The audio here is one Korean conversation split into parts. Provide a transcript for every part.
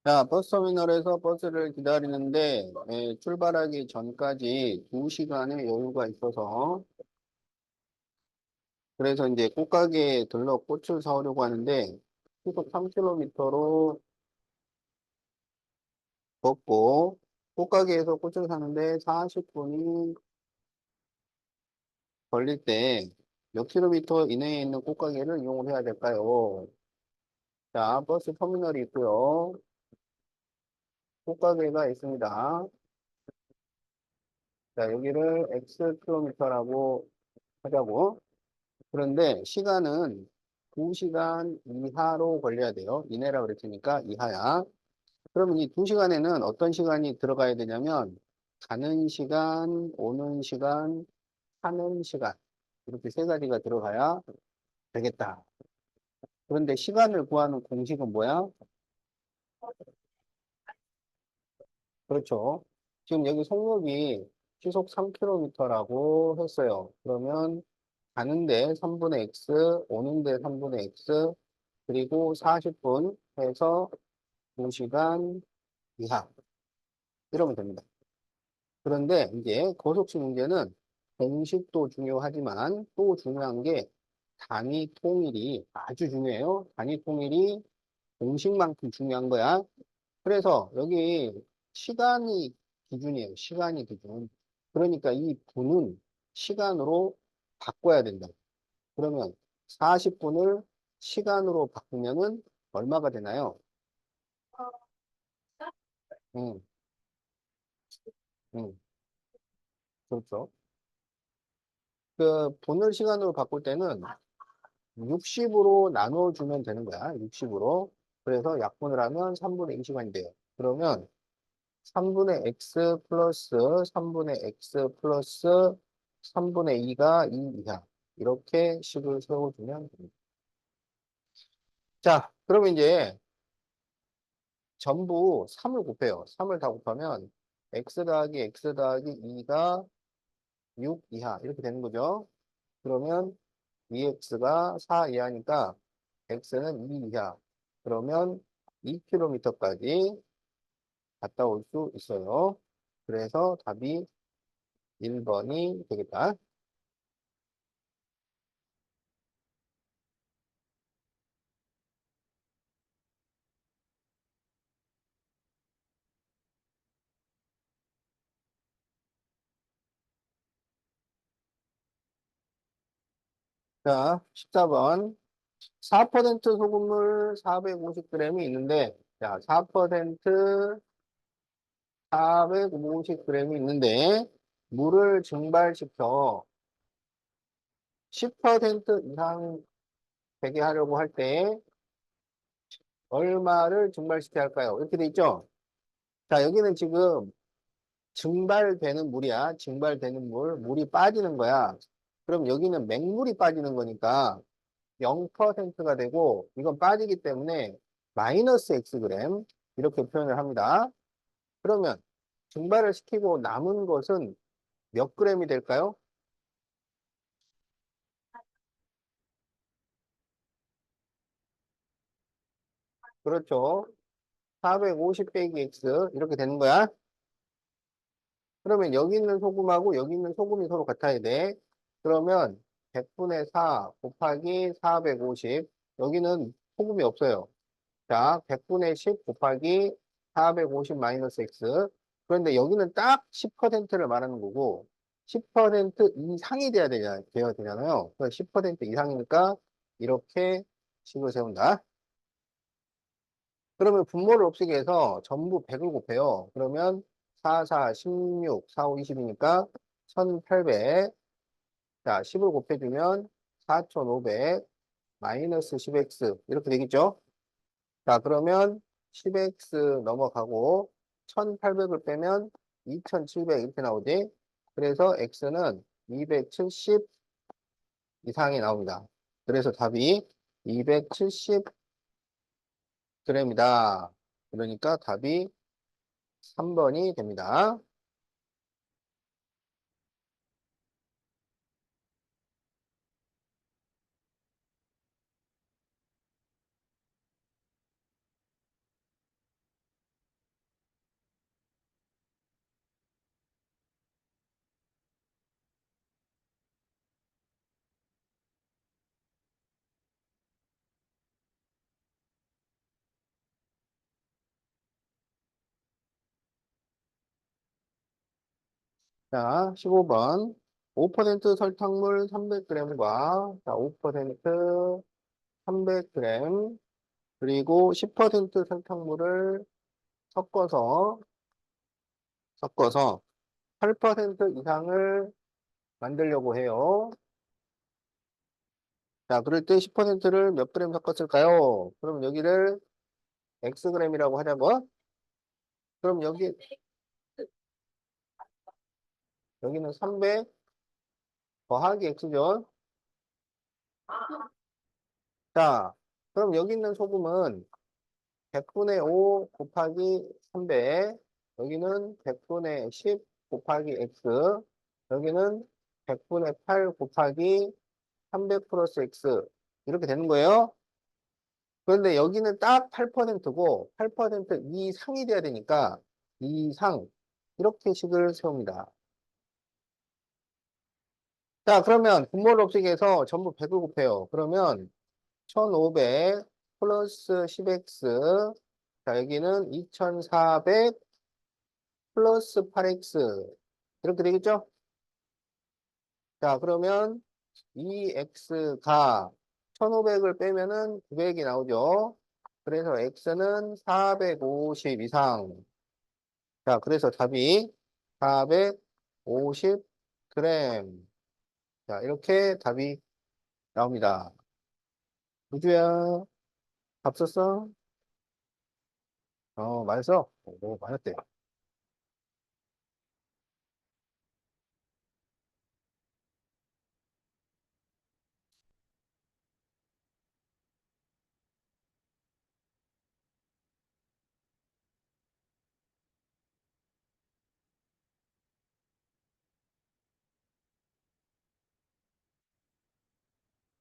자, 버스터미널에서 버스를 기다리는데 출발하기 전까지 2시간의 여유가 있어서 그래서 이제 꽃가게에 들러 꽃을 사오려고 하는데 시속 3km로 걷고 꽃가게에서 꽃을 사는데 40분이 걸릴 때 몇 킬로미터 이내에 있는 꽃가게를 이용을 해야 될까요? 자, 버스 터미널이 있고요. 꽃가게가 있습니다. 자, 여기를 X 킬로미터라고 하자고. 그런데 시간은 2시간 이하로 걸려야 돼요. 이내라 그랬으니까 이하야. 그러면 이 2시간에는 어떤 시간이 들어가야 되냐면 가는 시간, 오는 시간, 사는 시간 이렇게 세 가지가 들어가야 되겠다. 그런데 시간을 구하는 공식은 뭐야? 그렇죠. 지금 여기 속력이 시속 3km라고 했어요. 그러면 가는데 3분의 x, 오는데 3분의 x, 그리고 40분 해서 2시간 이하. 이러면 됩니다. 그런데 이제 거속시 문제는 공식도 중요하지만 또 중요한 게 단위 통일이 아주 중요해요. 단위 통일이 공식만큼 중요한 거야. 그래서 여기 시간이 기준이에요. 시간이 기준. 그러니까 이 분은 시간으로 바꿔야 된다. 그러면 40분을 시간으로 바꾸면은 얼마가 되나요? 음, 음, 그렇죠. 그 분을 시간으로 바꿀 때는 60으로 나눠주면 되는 거야. 60으로. 그래서 약분을 하면 3분의 2시간이 돼요. 그러면 3분의 x 플러스 3분의 x 플러스 3분의 2가 2 이하. 이렇게 식을 세워주면 됩니다. 자, 그러면 이제 전부 3을 곱해요. 3을 다 곱하면 x 더하기 x 더하기 2가 6 이하. 이렇게 되는 거죠. 그러면 2x가 4 이하니까 x는 2 이하. 그러면 2km까지 갔다 올 수 있어요. 그래서 답이 1번이 되겠다. 자, 14번. 4% 소금물 450g이 있는데, 자, 4% 450g이 있는데, 물을 증발시켜 10% 이상 되게 하려고 할 때, 얼마를 증발시켜야 할까요? 이렇게 돼 있죠? 자, 여기는 지금 증발되는 물이야. 증발되는 물. 물이 빠지는 거야. 그럼 여기는 맹물이 빠지는 거니까 0%가 되고 이건 빠지기 때문에 마이너스 Xg 이렇게 표현을 합니다. 그러면 증발을 시키고 남은 것은 몇 g이 될까요? 그렇죠. 450 빼기 X 이렇게 되는 거야. 그러면 여기 있는 소금하고 여기 있는 소금이 서로 같아야 돼. 그러면 100분의 4 곱하기 450 여기는 소금이 없어요. 자, 100분의 10 곱하기 450 마이너스 x. 그런데 여기는 딱 10%를 말하는 거고, 10% 이상이 돼야 되잖아요. 그래서 10% 이상이니까 이렇게 식을 세운다. 그러면 분모를 없애기 위해서 전부 100을 곱해요. 그러면 4, 4, 16, 4, 5, 20이니까 1800. 자, 10을 곱해주면 4500 마이너스 10x. 이렇게 되겠죠? 자, 그러면 10x 넘어가고 1800을 빼면 2700 이렇게 나오지. 그래서 x는 270 이상이 나옵니다. 그래서 답이 270g이다. 그러니까 답이 3번이 됩니다. 자, 15번. 5% 설탕물 300g과 자, 5% 300g 그리고 10% 설탕물을 섞어서 8% 이상을 만들려고 해요. 자, 그럴 때 10%를 몇 그램 섞었을까요? 그럼 여기를 xg이라고 하자고. 그럼 여기는 300 더하기 x죠. 자, 그럼 여기 있는 소금은 100분의 5 곱하기 300, 여기는 100분의 10 곱하기 x, 여기는 100분의 8 곱하기 300 플러스 x 이렇게 되는 거예요. 그런데 여기는 딱 8%고 8% 이상이 돼야 되니까 이상 이렇게 식을 세웁니다. 자, 그러면 분모를 없애기해서 전부 100을 곱해요. 그러면 1500 플러스 10x, 자, 여기는 2400 플러스 8x 이렇게 되겠죠? 자, 그러면 이 x가 1500을 빼면은 900이 나오죠. 그래서 x는 450 이상. 자, 그래서 답이 450g. 자, 이렇게 답이 나옵니다. 우주야, 밥 썼어? 많이 써? 오, 많았대.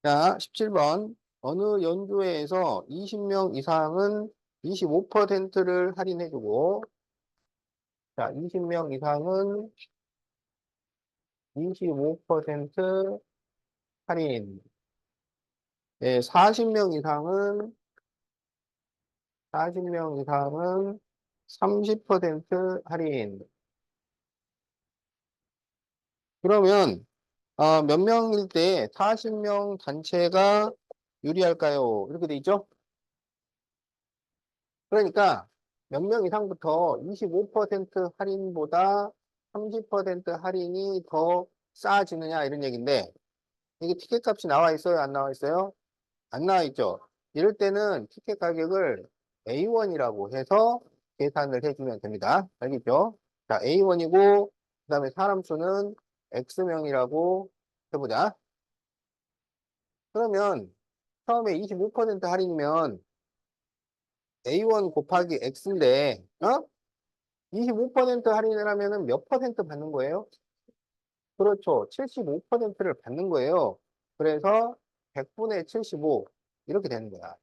자, 17번. 어느 연구회에서 20명 이상은 25%를 할인해주고, 자, 20명 이상은 25% 할인. 예, 40명 이상은 30% 할인. 그러면, 몇 명일 때 40명 단체가 유리할까요? 이렇게 돼 있죠? 그러니까 몇 명 이상부터 25% 할인보다 30% 할인이 더 싸지느냐 이런 얘기인데 이게 티켓 값이 나와 있어요? 안 나와 있어요? 안 나와 있죠? 이럴 때는 티켓 가격을 A1이라고 해서 계산을 해주면 됩니다. 알겠죠? 자, A1이고 그 다음에 사람 수는 X명이라고 해보자. 그러면 처음에 25% 할인이면 A1 곱하기 X인데 25% 할인을 하면은 몇 퍼센트 받는 거예요? 그렇죠. 75%를 받는 거예요. 그래서 100분의 75 이렇게 되는 거야.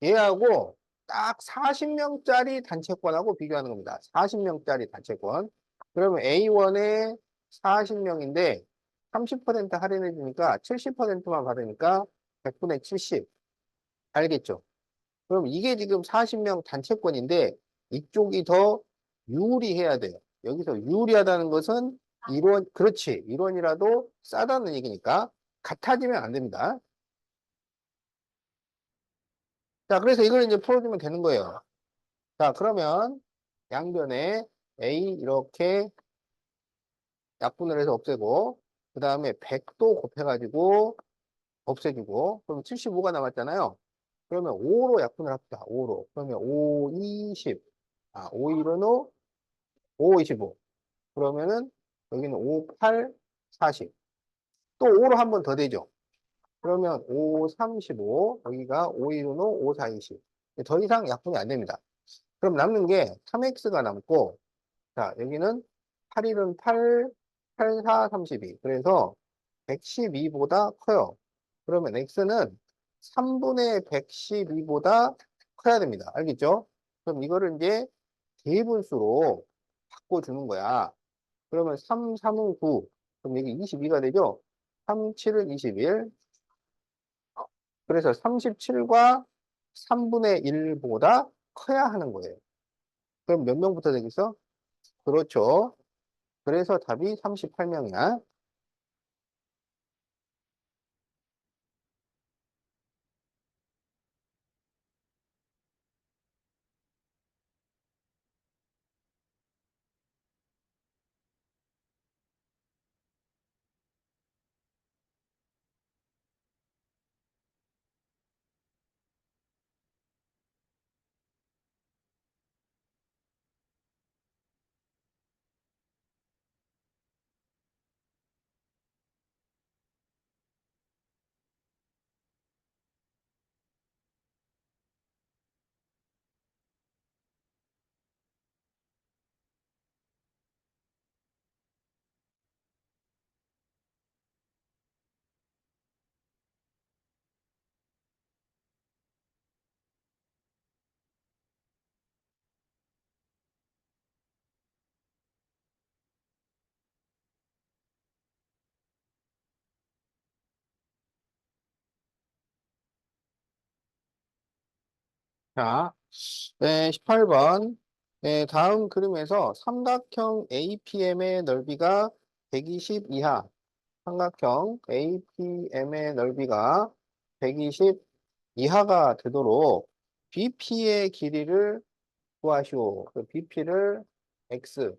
얘하고 딱 40명짜리 단체권하고 비교하는 겁니다. 40명짜리 단체권. 그러면 A1에 40명인데 30% 할인해 주니까 70%만 받으니까 100분의 70. 알겠죠? 그럼 이게 지금 40명 단체권인데 이쪽이 더 유리해야 돼요. 여기서 유리하다는 것은 그렇지. 1원이라도 싸다는 얘기니까 같아지면 안 됩니다. 자, 그래서 이걸 이제 풀어주면 되는 거예요. 자, 그러면 양변에 A 이렇게 약분을 해서 없애고 그 다음에 100도 곱해가지고 없애주고 그럼 75가 남았잖아요. 그러면 5로 약분을 합시다. 5로. 그러면 5, 20. 5, 1은 5, 25. 그러면은 여기는 5, 8, 40. 또 5로 한 번 더 되죠. 그러면 5, 35. 여기가 5, 1은 5, 4, 20. 더 이상 약분이 안 됩니다. 그럼 남는 게 3x가 남고 자, 여기는 8일은 8, 8, 4, 32. 그래서 112보다 커요. 그러면 x는 3분의 112보다 커야 됩니다. 알겠죠? 그럼 이거를 이제 대분수로 바꿔주는 거야. 그러면 3, 3은 9. 그럼 여기 22가 되죠? 3, 7은 21. 그래서 37과 3분의 1보다 커야 하는 거예요. 그럼 몇 명부터 되겠어? 그렇죠. 그래서 답이 38명이야. 자, 네, 18번. 네, 다음 그림에서 삼각형 APM의 넓이가 120 이하, 삼각형 APM의 넓이가 120 이하가 되도록 BP의 길이를 구하시오. 그 BP를 X.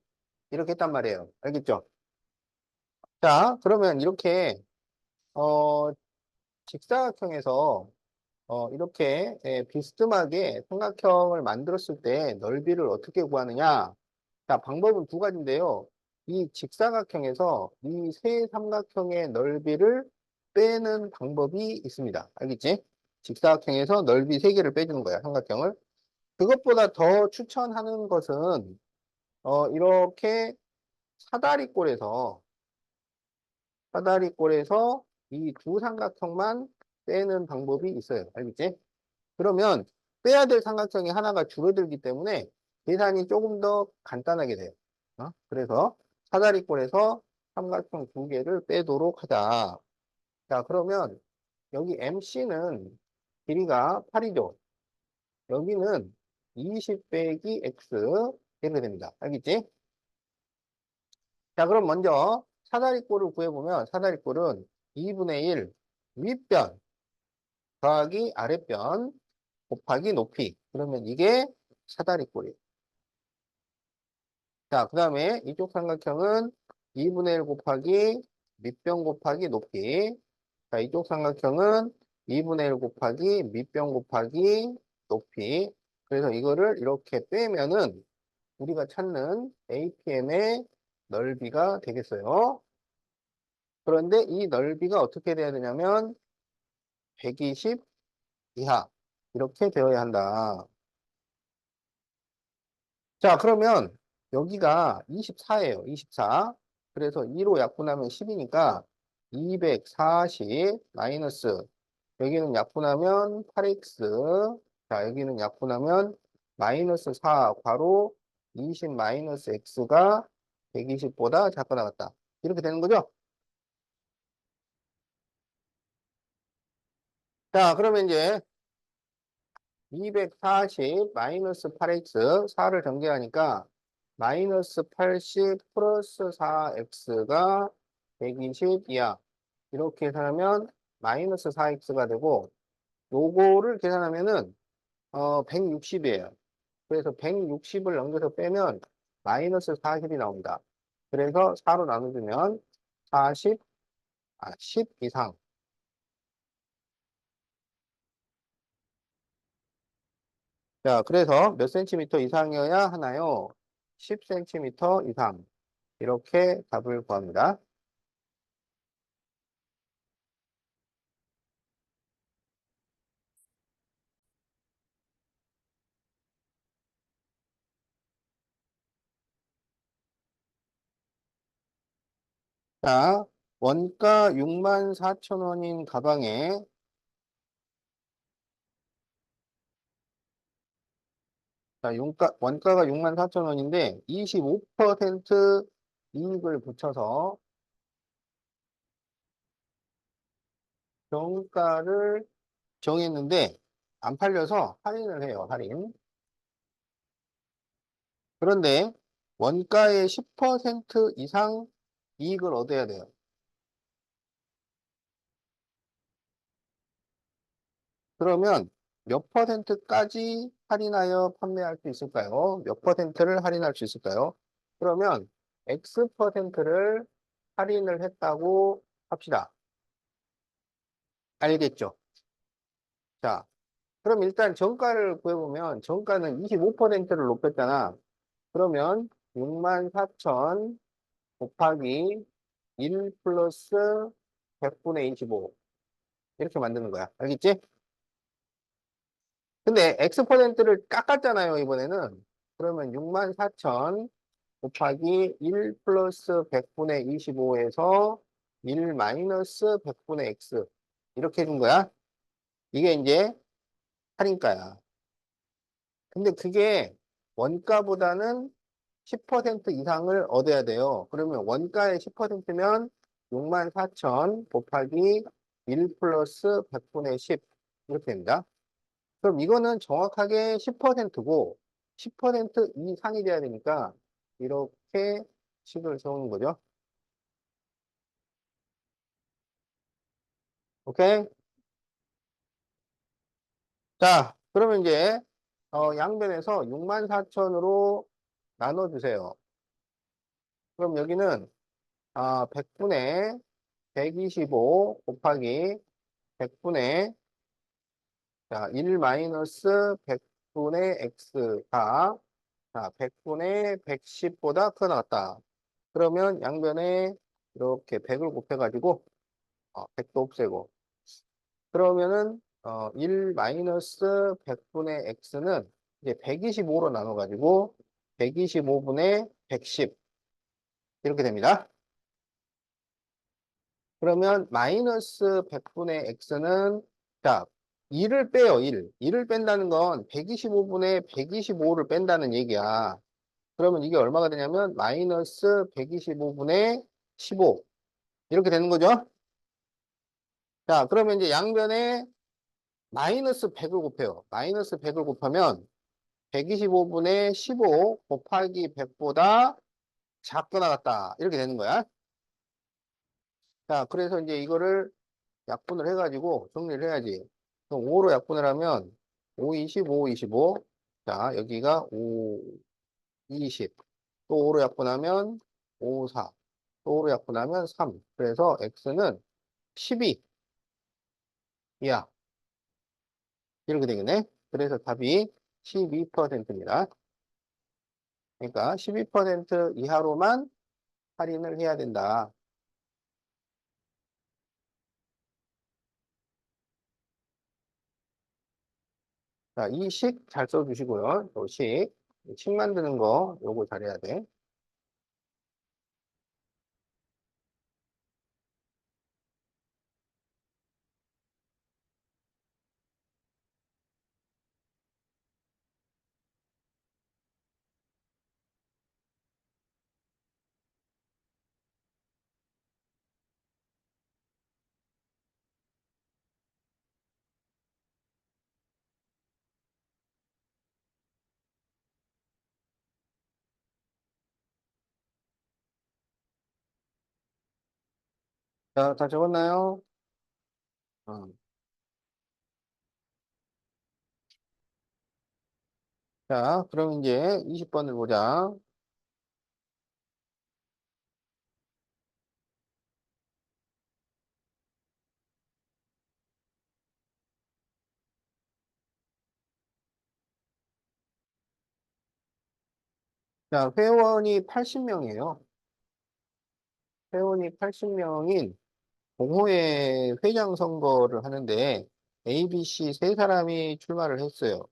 이렇게 했단 말이에요. 알겠죠? 자, 그러면 이렇게, 어, 직사각형에서 이렇게 비스듬하게 삼각형을 만들었을 때 넓이를 어떻게 구하느냐? 자, 방법은 두 가지인데요. 이 직사각형에서 이 세 삼각형의 넓이를 빼는 방법이 있습니다. 알겠지? 직사각형에서 넓이 세 개를 빼주는 거야, 삼각형을. 그것보다 더 추천하는 것은 이렇게 사다리꼴에서 사다리꼴에서 이 두 삼각형만 빼는 방법이 있어요. 알겠지? 그러면 빼야 될 삼각형이 하나가 줄어들기 때문에 계산이 조금 더 간단하게 돼요. 그래서 사다리꼴에서 삼각형 두 개를 빼도록 하자. 자, 그러면 여기 MC는 길이가 8이죠. 여기는 20 빼기 X 이렇게 됩니다. 알겠지? 자, 그럼 먼저 사다리꼴을 구해보면 사다리꼴은 2분의 1 윗변 더하기 아랫변 곱하기 높이. 그러면 이게 사다리꼴이에요. 자, 그 다음에 이쪽 삼각형은 2분의 1 곱하기 밑변 곱하기 높이. 자, 이쪽 삼각형은 2분의 1 곱하기 밑변 곱하기 높이. 그래서 이거를 이렇게 빼면은 우리가 찾는 APM의 넓이가 되겠어요. 그런데 이 넓이가 어떻게 돼야 되냐면 120 이하. 이렇게 되어야 한다. 자, 그러면 여기가 24예요. 24. 그래서 2로 약분하면 10이니까 240 마이너스 여기는 약분하면 8x. 자, 여기는 약분하면 마이너스 4 괄호 20 마이너스 x가 120보다 작고 나갔다. 이렇게 되는 거죠? 자, 그러면 이제 240 마이너스 8x 4를 전개하니까 마이너스 80 플러스 4x가 120이야. 이렇게 계산하면 마이너스 4x가 되고 요거를 계산하면은 160이에요. 그래서 160을 넘겨서 빼면 마이너스 40이 나옵니다. 그래서 4로 나눠주면 40, 10 이상. 자, 그래서 몇 센티미터 이상이어야 하나요? 10cm 이상. 이렇게 답을 구합니다. 자, 원가 64,000원인 가방에, 자, 원가가 64,000원인데 25% 이익을 붙여서 정가를 정했는데 안 팔려서 할인을 해요, 할인. 그런데 원가의 10% 이상 이익을 얻어야 돼요. 그러면 몇 퍼센트까지 할인하여 판매할 수 있을까요? 몇 퍼센트를 할인할 수 있을까요? 그러면 X 퍼센트를 할인을 했다고 합시다. 알겠죠? 자, 그럼 일단 정가를 구해보면 정가는 25%를 높였잖아. 그러면 64,000 곱하기 1 플러스 100분의 25 이렇게 만드는 거야. 알겠지? 근데 X%를 깎았잖아요, 이번에는. 그러면 64,000 곱하기 1 플러스 100분의 25에서 1 마이너스 100분의 X. 이렇게 해준 거야. 이게 이제 할인가야. 근데 그게 원가보다는 10% 이상을 얻어야 돼요. 그러면 원가의 10%면 64,000 곱하기 1 플러스 100분의 10. 이렇게 됩니다. 그럼 이거는 정확하게 10%고 10% 이상이 돼야 되니까 이렇게 식을 세우는 거죠. 오케이? 자, 그러면 이제 양변에서 64,000으로 나눠주세요. 그럼 여기는 100분의 125 곱하기 100분의 1 마이너스 100분의 x가 100분의 110보다 크게 나왔다. 그러면 양변에 이렇게 100을 곱해가지고 100도 없애고 그러면은 1 마이너스 100분의 x는 이제 125로 나눠가지고 125분의 110 이렇게 됩니다. 그러면 마이너스 100분의 x는 자 2를 빼요. 1. 1을 뺀다는 건 125분의 125를 뺀다는 얘기야. 그러면 이게 얼마가 되냐면 마이너스 125분의 15 이렇게 되는 거죠. 자 그러면 이제 양변에 마이너스 100을 곱해요. 마이너스 100을 곱하면 125분의 15 곱하기 100보다 작게 나갔다. 이렇게 되는 거야. 자, 그래서 이제 이거를 약분을 해가지고 정리를 해야지. 그럼 5로 약분을 하면 5, 25, 25. 자, 여기가 5, 20. 또 5로 약분하면 5, 4. 또 5로 약분하면 3. 그래서 x는 12. 이야. 이렇게 되겠네. 그래서 답이 12%입니다. 그러니까 12% 이하로만 할인을 해야 된다. 자, 이 식 잘 써주시고요. 요 식. 식 만드는 거 요거 잘해야 돼. 자, 다 적었나요? 어. 자, 그럼 이제 20번을 보자. 자, 회원이 80명이에요. 회원이 80명인 동호회 회장 선거를 하는데 ABC 세 사람이 출마를 했어요.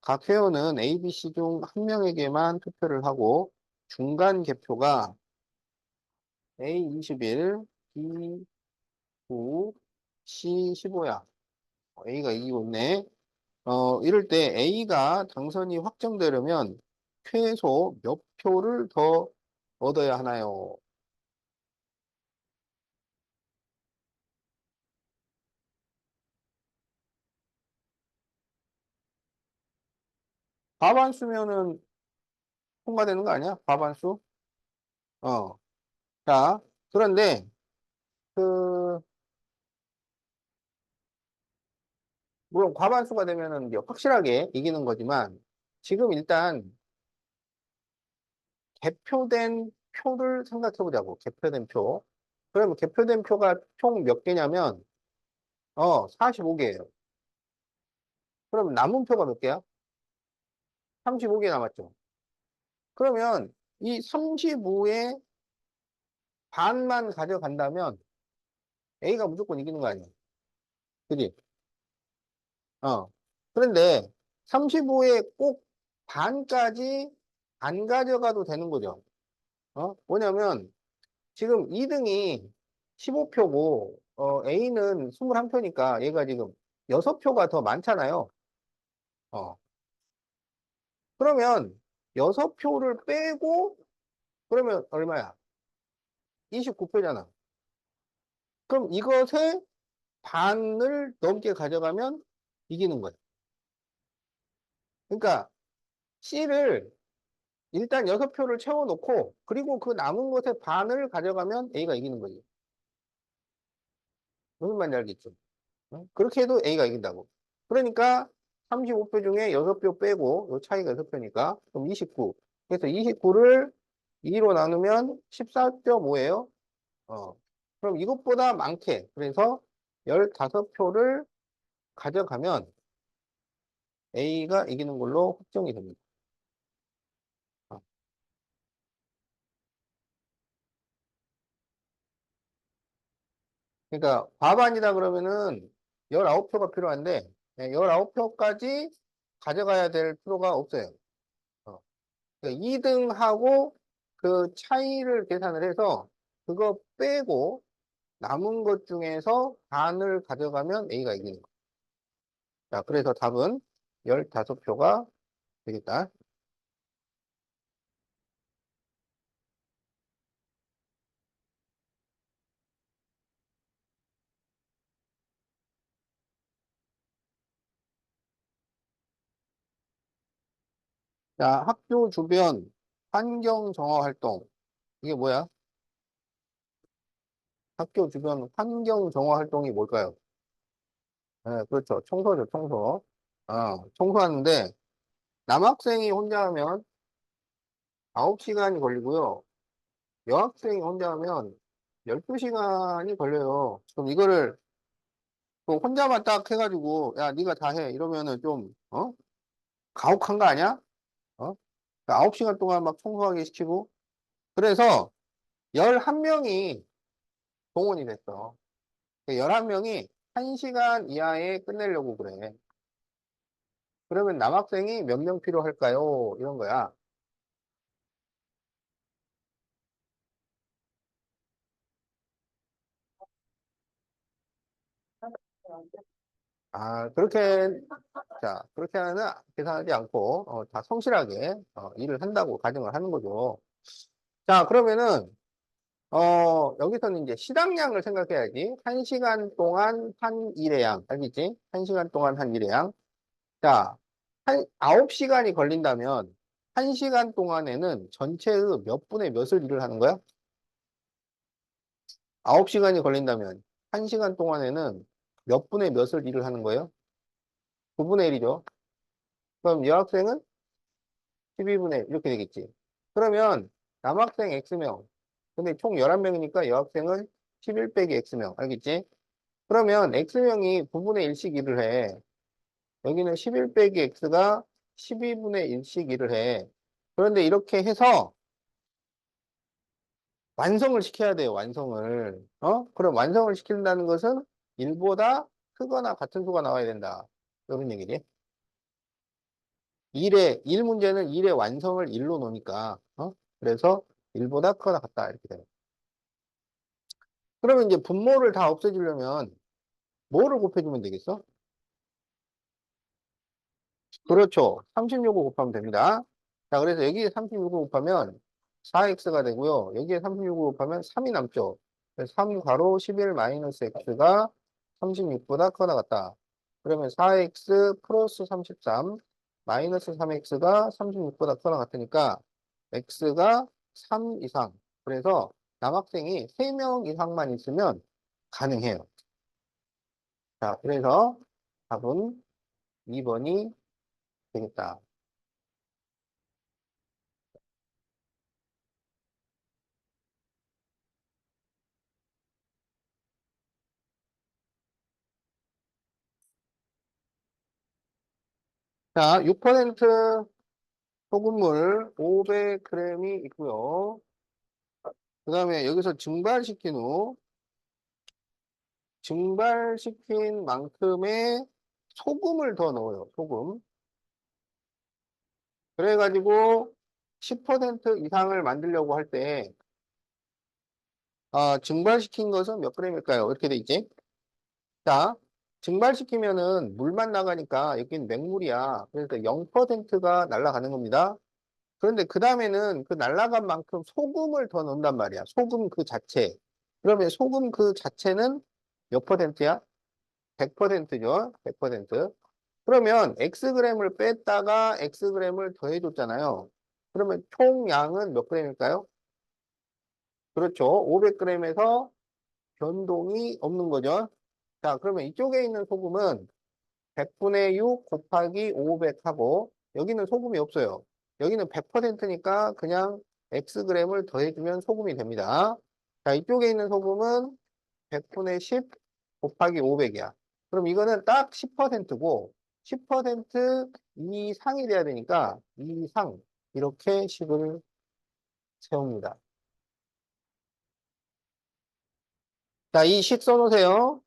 각 회원은 ABC 중 한 명에게만 투표를 하고 중간 개표가 A21, B9, C15야. A가 이기고 있네. 이럴 때 A가 당선이 확정되려면 최소 몇 표를 더 얻어야 하나요? 과반수면은 통과되는 거 아니야? 과반수? 어. 자, 그런데, 그, 물론 과반수가 되면은 이제 확실하게 이기는 거지만, 지금 일단 개표된 표를 생각해 보자고. 개표된 표. 그러면 개표된 표가 총 몇 개냐면, 45개예요. 그럼 남은 표가 몇 개야? 35개 남았죠. 그러면 이 35의 반만 가져간다면 A가 무조건 이기는 거 아니야? 그지? 어. 그런데 35의 꼭 반까지 안 가져가도 되는 거죠. 뭐냐면 지금 2등이 15표고 A는 21표니까 얘가 지금 6표가 더 많잖아요. 어. 그러면 6표를 빼고 그러면 얼마야? 29표잖아. 그럼 이것의 반을 넘게 가져가면 이기는 거야. 그러니까 C를 일단 6표를 채워놓고 그리고 그 남은 것의 반을 가져가면 A가 이기는 거지. 무슨 말인지 알겠죠? 그렇게 해도 A가 이긴다고. 그러니까 35표 중에 6표 빼고 요 차이가 6표니까 그럼 29. 그래서 29를 2로 나누면 14.5예요. 그럼 이것보다 많게 그래서 15표를 가져가면 A가 이기는 걸로 확정이 됩니다. 어, 그러니까 과반이다 그러면은 19표가 필요한데 19표까지 가져가야 될 필요가 없어요. 어, 2등하고 그 차이를 계산을 해서 그거 빼고 남은 것 중에서 반을 가져가면 A가 이기는 거예요. 자, 그래서 답은 15표가 되겠다. 자, 학교 주변 환경 정화 활동. 이게 뭐야? 학교 주변 환경 정화 활동이 뭘까요? 네, 그렇죠. 청소죠, 청소. 청소하는데 남학생이 혼자 하면 9시간이 걸리고요. 여학생이 혼자 하면 12시간이 걸려요. 그럼 이거를 그 혼자만 딱 해가지고 야, 네가 다 해. 이러면은 좀, 가혹한 거 아니야? 9시간 동안 막 청소하게 시키고. 그래서 11명이 동원이 됐어. 11명이 1시간 이하에 끝내려고 그래. 그러면 남학생이 몇 명 필요할까요? 이런 거야. 그렇게, 자, 그렇게 하는, 계산하지 않고, 다 성실하게, 일을 한다고 가정을 하는 거죠. 자, 그러면은, 여기서는 이제 시당량을 생각해야지. 1시간 동안 한 일의 양. 알겠지? 1시간 동안 한 일의 양. 자, 9시간이 걸린다면, 1시간 동안에는 전체의 몇 분의 몇을 일을 하는 거야? 9시간이 걸린다면, 1시간 동안에는 몇 분의 몇을 일을 하는 거예요? 9분의 1이죠. 그럼 여학생은 12분의 1 이렇게 되겠지. 그러면 남학생 X명. 근데 총 11명이니까 여학생은 11 빼기 X명. 알겠지? 그러면 X명이 9분의 1씩 일을 해. 여기는 11 빼기 X가 12분의 1씩 일을 해. 그런데 이렇게 해서 완성을 시켜야 돼요. 완성을. 그럼 완성을 시킨다는 것은 1보다 크거나 같은 수가 나와야 된다. 이런 얘기지. 일 문제는 일의 완성을 일로 놓으니까, 그래서 일보다 크거나 같다. 이렇게 돼요. 그러면 이제 분모를 다 없애주려면 뭐를 곱해주면 되겠어? 그렇죠. 36을 곱하면 됩니다. 자, 그래서 여기에 36을 곱하면 4x가 되고요. 여기에 36을 곱하면 3이 남죠. 그래서 3 가로 11 마이너스 x가 36보다 크거나 같다. 그러면 4x 플러스 33 마이너스 3x가 36보다 크거나 같으니까 x가 3 이상. 그래서 남학생이 3명 이상만 있으면 가능해요. 자, 그래서 답은 2번이 되겠다. 자, 6% 소금물 500g이 있고요. 그 다음에 여기서 증발시킨 만큼의 소금을 더 넣어요. 소금. 그래가지고 10% 이상을 만들려고 할 때, 증발시킨 것은 몇 g일까요? 이렇게 돼 있지? 자, 증발시키면은 물만 나가니까 여긴 맹물이야. 그래서 0%가 날아가는 겁니다. 그런데 그 다음에는 그 날아간 만큼 소금을 더 넣는단 말이야. 소금 그 자체. 그러면 소금 그 자체는 몇 퍼센트야? 100%죠. 100%. 그러면 Xg을 뺐다가 Xg을 더해줬잖아요. 그러면 총 양은 몇 g일까요? 그렇죠. 500g에서 변동이 없는 거죠. 자, 그러면 이쪽에 있는 소금은 100분의 6 곱하기 500하고 여기는 소금이 없어요. 여기는 100%니까 그냥 Xg을 더해주면 소금이 됩니다. 자, 이쪽에 있는 소금은 100분의 10 곱하기 500이야. 그럼 이거는 딱 10%고 10% 이상이 돼야 되니까 이상 이렇게 식을 세웁니다. 자, 이 식 써놓으세요.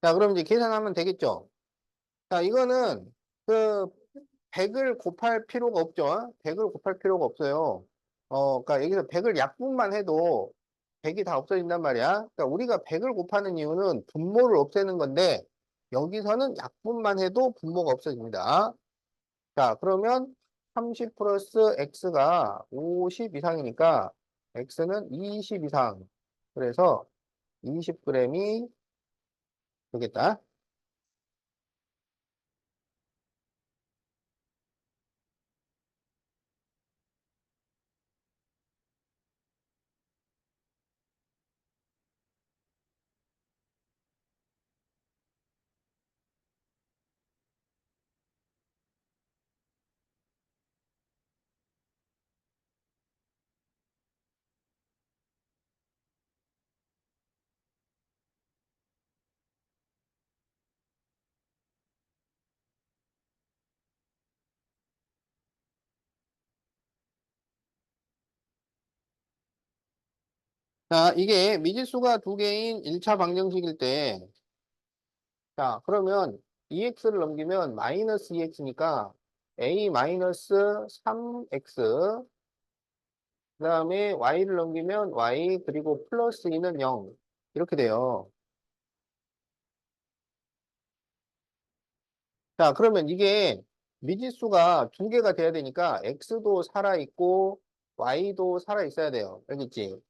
자, 그럼 이제 계산하면 되겠죠? 자, 이거는 그 100을 곱할 필요가 없죠. 100을 곱할 필요가 없어요. 그러니까 여기서 100을 약분만 해도 100이 다 없어진단 말이야. 그러니까 우리가 100을 곱하는 이유는 분모를 없애는 건데 여기서는 약분만 해도 분모가 없어집니다. 자, 그러면 30 플러스 x가 50 이상이니까 x는 20 이상. 그래서 20g이 되겠다. 자, 이게 미지수가 두 개인 1차 방정식일 때, 자, 그러면 2x를 넘기면 마이너스 2x니까 a 마이너스 3x, 그 다음에 y를 넘기면 y, 그리고 플러스 2는 0. 이렇게 돼요. 자, 그러면 이게 미지수가 두 개가 돼야 되니까 x도 살아있고 y도 살아있어야 돼요. 알겠지?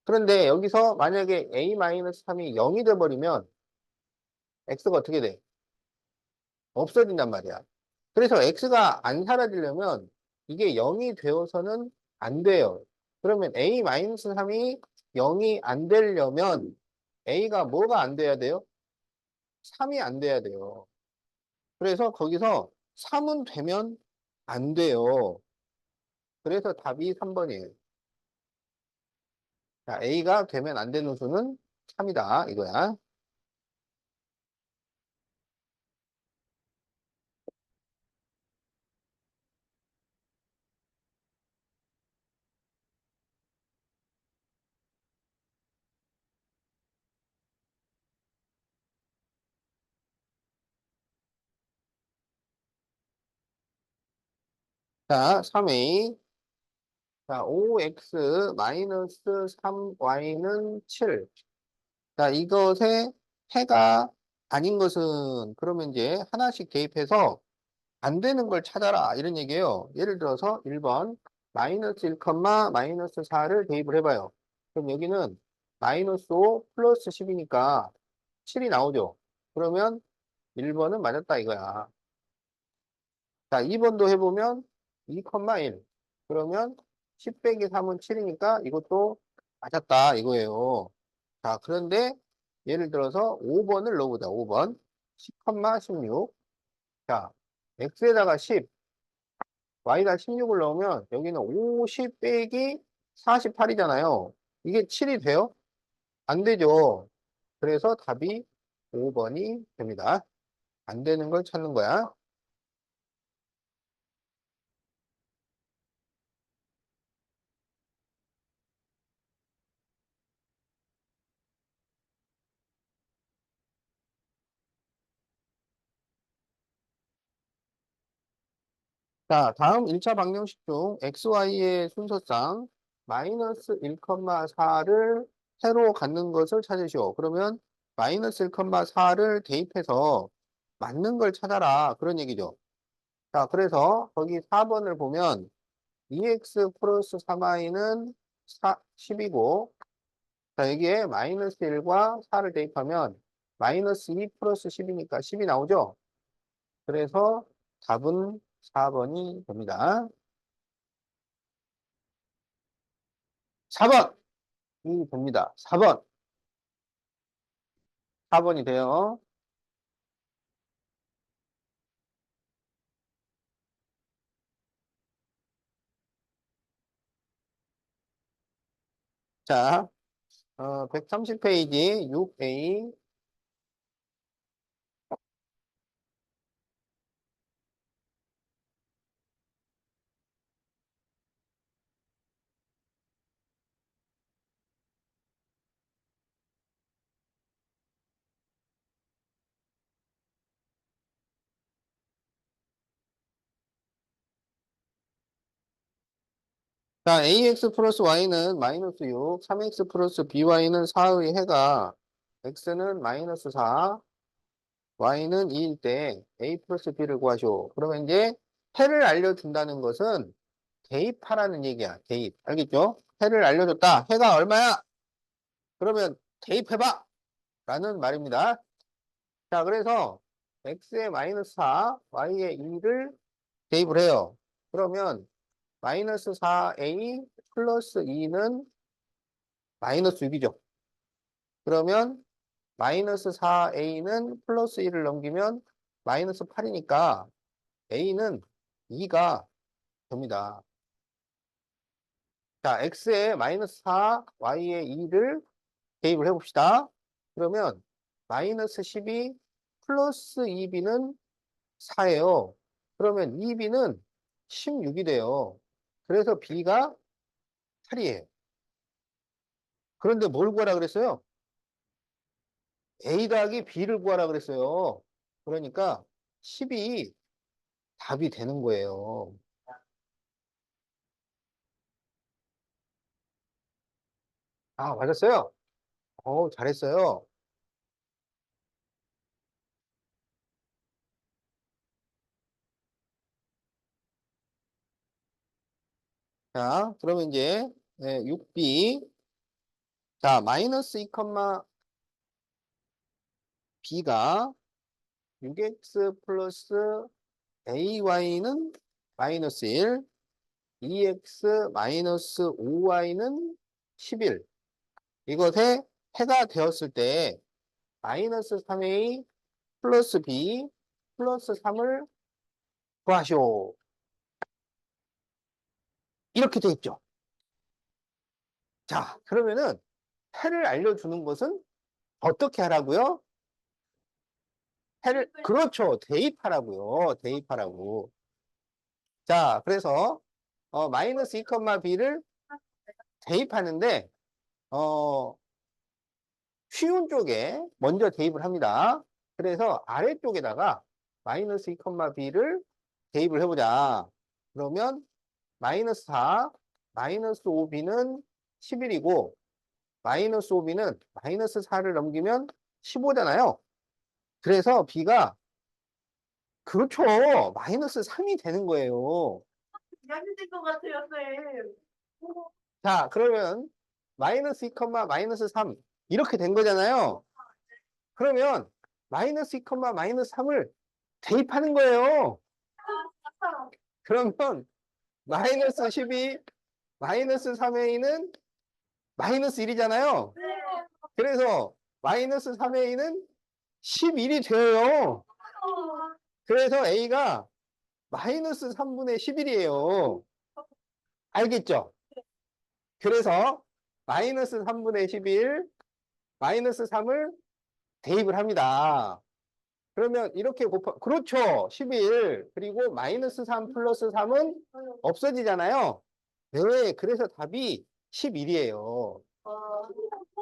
그런데 여기서 만약에 a 마이너스 3이 0이 돼버리면 x가 어떻게 돼? 없어진단 말이야. 그래서 x가 안 사라지려면 이게 0이 되어서는 안 돼요. 그러면 a-3이 0이 안 되려면 a가 뭐가 안 돼야 돼요? 3이 안 돼야 돼요. 그래서 거기서 3은 되면 안 돼요. 그래서 답이 3번이에요. 자, a가 되면 안 되는 수는 3이다. 이거야. 자, 3a. 자, 5x 마이너스 3y는 7. 자, 이것의 해가 아닌 것은 그러면 이제 하나씩 대입해서 안 되는 걸 찾아라 이런 얘기예요. 예를 들어서 1번 마이너스 1, 마이너스 4를 대입을 해봐요. 그럼 여기는 마이너스 5 플러스 10이니까 7이 나오죠. 그러면 1번은 맞았다 이거야. 자, 2번도 해보면 2,1. 그러면 10 빼기 3은 7이니까 이것도 맞았다 이거예요. 자, 그런데 예를 들어서 5번을 넣어보자. 5번. 10,16. 자, x에다가 10, y에다 16을 넣으면 여기는 50 빼기 48이잖아요. 이게 7이 돼요? 안 되죠. 그래서 답이 5번이 됩니다. 안 되는 걸 찾는 거야. 자, 다음 1차 방정식 중 xy의 순서상 마이너스 1,4를 세로 갖는 것을 찾으시오. 그러면 마이너스 1,4를 대입해서 맞는 걸 찾아라. 그런 얘기죠. 자, 그래서 거기 4번을 보면 2x 플러스 3y는 10이고, 자, 여기에 마이너스 1과 4를 대입하면 마이너스 2 플러스 10이니까 10이 나오죠? 그래서 답은 4번이 됩니다. 4번! 이 됩니다. 4번. 4번이 돼요. 자, 130페이지 6A. 자, ax 플러스 y는 마이너스 6, 3x 플러스 by는 4의 해가 x는 마이너스 4, y는 2일 때 a 플러스 b를 구하시오. 그러면 이제 해를 알려준다는 것은 대입하라는 얘기야. 대입. 알겠죠? 해를 알려줬다. 해가 얼마야? 그러면 대입해봐! 라는 말입니다. 자, 그래서 x에 마이너스 4, y에 2를 대입을 해요. 그러면 마이너스 4a 플러스 2는 마이너스 6이죠. 그러면 마이너스 4a는 플러스 1을 넘기면 마이너스 8이니까 a는 2가 됩니다. 자, x에 마이너스 4, y에 2를 대입을 해봅시다. 그러면 마이너스 12 플러스 2b는 4예요. 그러면 2b는 16이 돼요. 그래서 b가 8이에요. 그런데 뭘 구하라 그랬어요? A 더하기 B를 구하라 그랬어요. 그러니까 10이 답이 되는 거예요. 아, 맞았어요? 잘했어요. 자, 그러면 이제 6B. 자, 마이너스 2, B가 6x 플러스 AY는 마이너스 1, 2x 마이너스 5y는 11. 이것에 해가 되었을 때 마이너스 3a 플러스 b 플러스 3을 구하시오. 이렇게 돼 있죠. 자, 그러면은 해를 알려주는 것은 어떻게 하라고요? 해를, 그렇죠. 대입하라고요. 대입하라고. 자, 그래서 마이너스 2, b를 대입하는데 어, 쉬운 쪽에 먼저 대입을 합니다. 그래서 아래쪽에다가 마이너스 2, b를 대입을 해보자. 그러면 마이너스 4, 마이너스 5b는 11이고 마이너스 5b는 마이너스 4를 넘기면 15잖아요. 그래서 b가 그렇죠. 마이너스 3이 되는 거예요. 양육된 것 같아요, 쌤. 자, 그러면 마이너스 2, 마이너스 3 이렇게 된 거잖아요. 그러면 마이너스 2, 마이너스 3을 대입하는 거예요. 그러면 마이너스 12, 마이너스 3a는 마이너스 1이잖아요. 네. 그래서 마이너스 3a는 11이 돼요. 그래서 a가 마이너스 3분의 11이에요. 알겠죠? 그래서 마이너스 3분의 11, 마이너스 3을 대입을 합니다. 그러면 이렇게 그렇죠. 11. 그리고 마이너스 3 플러스 3은 없어지잖아요. 네, 그래서 답이 11이에요.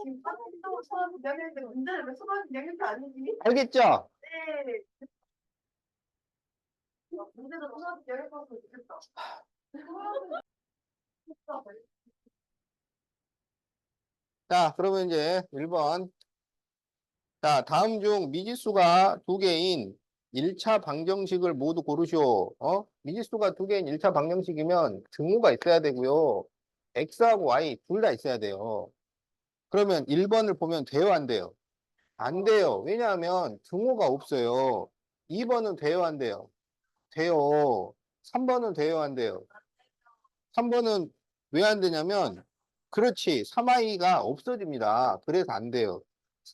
지금 초등학교 2학년인데 문제는 왜 초등학교 2학년도 아니지? 알겠죠? 네. 문제도 초등학교 2학년도 좋겠다. 자, 그러면 이제 1번. 자, 다음 중 미지수가 두 개인 1차 방정식을 모두 고르시오. 미지수가 두 개인 1차 방정식이면 등호가 있어야 되고요. x하고 y 둘 다 있어야 돼요. 그러면 1번을 보면 돼요, 안 돼요? 안 돼요. 왜냐하면 등호가 없어요. 2번은 돼요, 안 돼요? 돼요. 3번은 돼요, 안 돼요? 3번은 왜 안 되냐면, 그렇지. 3i가 없어집니다. 그래서 안 돼요.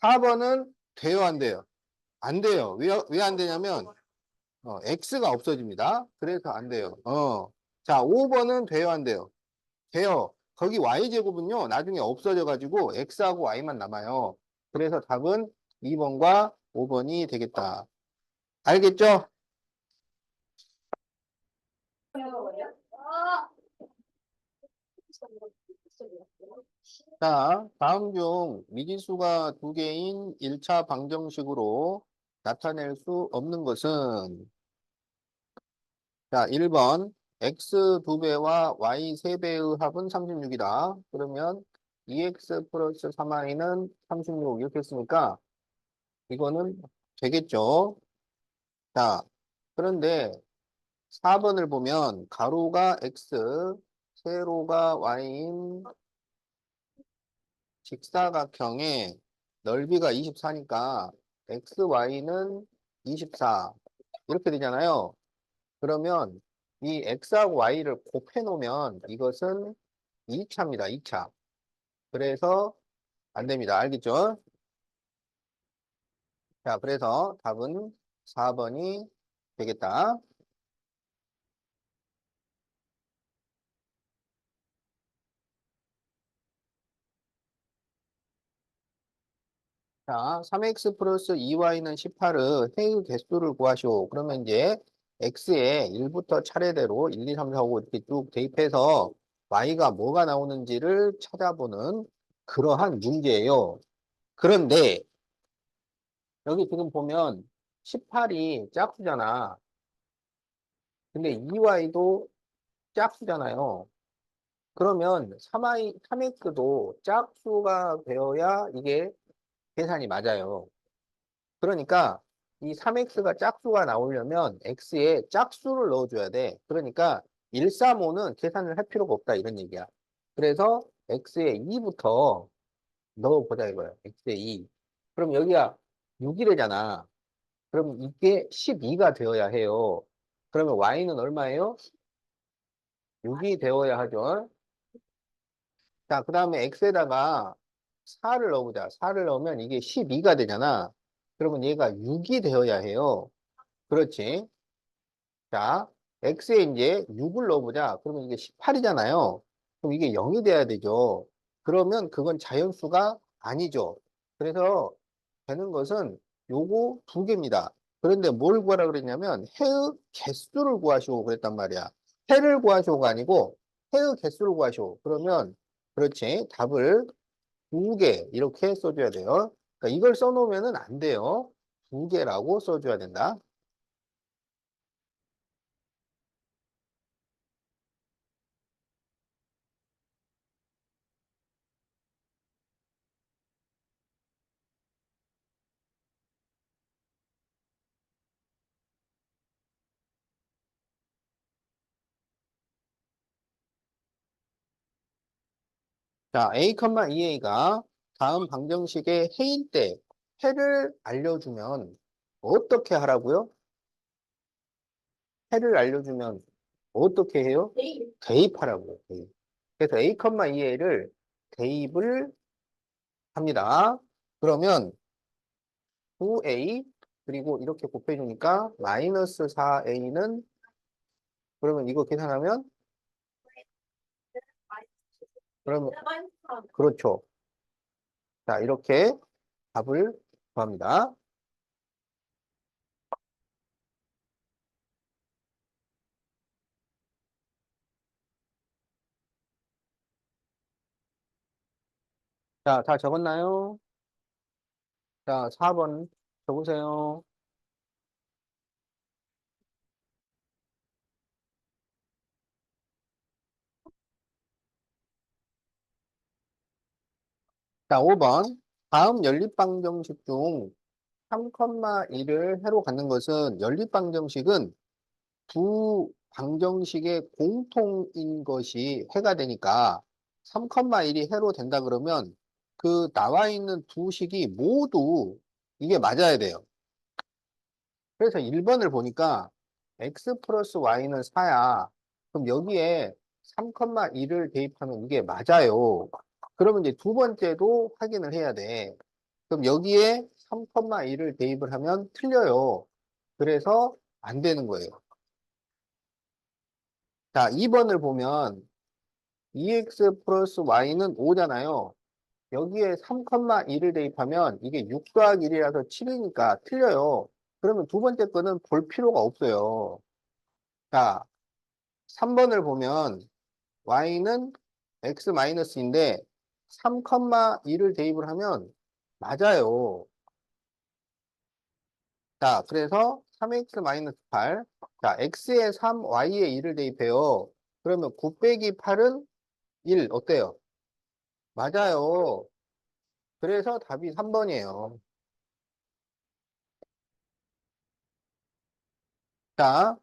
4번은 돼요, 안 돼요? 안 돼요. 왜 안 되냐면, x가 없어집니다. 그래서 안 돼요. 자, 5번은 돼요, 안 돼요? 돼요. 거기 y제곱은요, 나중에 없어져가지고 x하고 y만 남아요. 그래서 답은 2번과 5번이 되겠다. 알겠죠? 자, 다음 중 미지수가 두 개인 1차 방정식으로 나타낼 수 없는 것은, 자, 1번 x 2배와 y 3배의 합은 36이다. 그러면 2x 플러스 3y는 36 이렇게 했으니까 이거는 되겠죠. 자, 그런데 4번을 보면 가로가 x, 세로가 y인 직사각형의 넓이가 24니까 xy는 24 이렇게 되잖아요. 그러면 이 x하고 y를 곱해 놓으면 이것은 2차입니다. 2차. 그래서 안 됩니다. 알겠죠? 자, 그래서 답은 4번이 되겠다. 자, 3x 플러스 2y는 18의 해의 개수를 구하시오. 그러면 이제 x에 1부터 차례대로 1, 2, 3, 4, 5 이렇게 쭉 대입해서 y가 뭐가 나오는지를 찾아보는 그러한 문제예요. 그런데 여기 지금 보면 18이 짝수잖아. 근데 2y도 짝수잖아요. 그러면 3x도 짝수가 되어야 이게 계산이 맞아요. 그러니까 이 3x가 짝수가 나오려면 x에 짝수를 넣어줘야 돼. 그러니까 135는 계산을 할 필요가 없다 이런 얘기야. 그래서 x에 2부터 넣어보자 이거야. x에 2. 그럼 여기가 6이래잖아. 그럼 이게 12가 되어야 해요. 그러면 y는 얼마예요? 6이 되어야 하죠. 자, 그 다음에 x에다가 4를 넣어보자. 4를 넣으면 이게 12가 되잖아. 그러면 얘가 6이 되어야 해요. 그렇지. 자, x에 이제 6을 넣어보자. 그러면 이게 18이잖아요. 그럼 이게 0이 돼야 되죠. 그러면 그건 자연수가 아니죠. 그래서 되는 것은 요거 두 개입니다. 그런데 뭘 구하라 그랬냐면 해의 개수를 구하시오 그랬단 말이야. 해를 구하시오가 아니고 해의 개수를 구하시오. 그러면 그렇지. 답을 두 개 이렇게 써줘야 돼요. 그러니까 이걸 써놓으면 안 돼요. 두 개라고 써줘야 된다. 자, a, 2a가 다음 방정식의 해일 때 해를 알려주면 어떻게 하라고요? 해를 알려주면 어떻게 해요? 네. 대입하라고요. 대입. 그래서 a, 2a를 대입을 합니다. 그러면 9a 그리고 이렇게 곱해주니까 마이너스 4a는 그러면 이거 계산하면 그러면 그렇죠. 자 이렇게 답을 구합니다. 자, 다 적었나요? 자, 4번 적으세요. 자, 5번. 다음 연립방정식 중 3,1을 해로 갖는 것은 연립방정식은 두 방정식의 공통인 것이 해가 되니까 3,1이 해로 된다 그러면 그 나와 있는 두 식이 모두 이게 맞아야 돼요. 그래서 1번을 보니까 x 플러스 y는 4야. 그럼 여기에 3,1을 대입하면 이게 맞아요. 그러면 이제 두 번째도 확인을 해야 돼. 그럼 여기에 3,1을 대입을 하면 틀려요. 그래서 안 되는 거예요. 자, 2번을 보면 2x 플러스 y는 5잖아요. 여기에 3,1을 대입하면 이게 6 더하기 1이라서 7이니까 틀려요. 그러면 두 번째 거는 볼 필요가 없어요. 자, 3번을 보면 y는 x-인데 3,1을 대입을 하면 맞아요. 자, 그래서 3x-8. 자, x에 3, y에 2를 대입해요. 그러면 9 빼기 8은 1. 어때요? 맞아요. 그래서 답이 3번이에요. 자,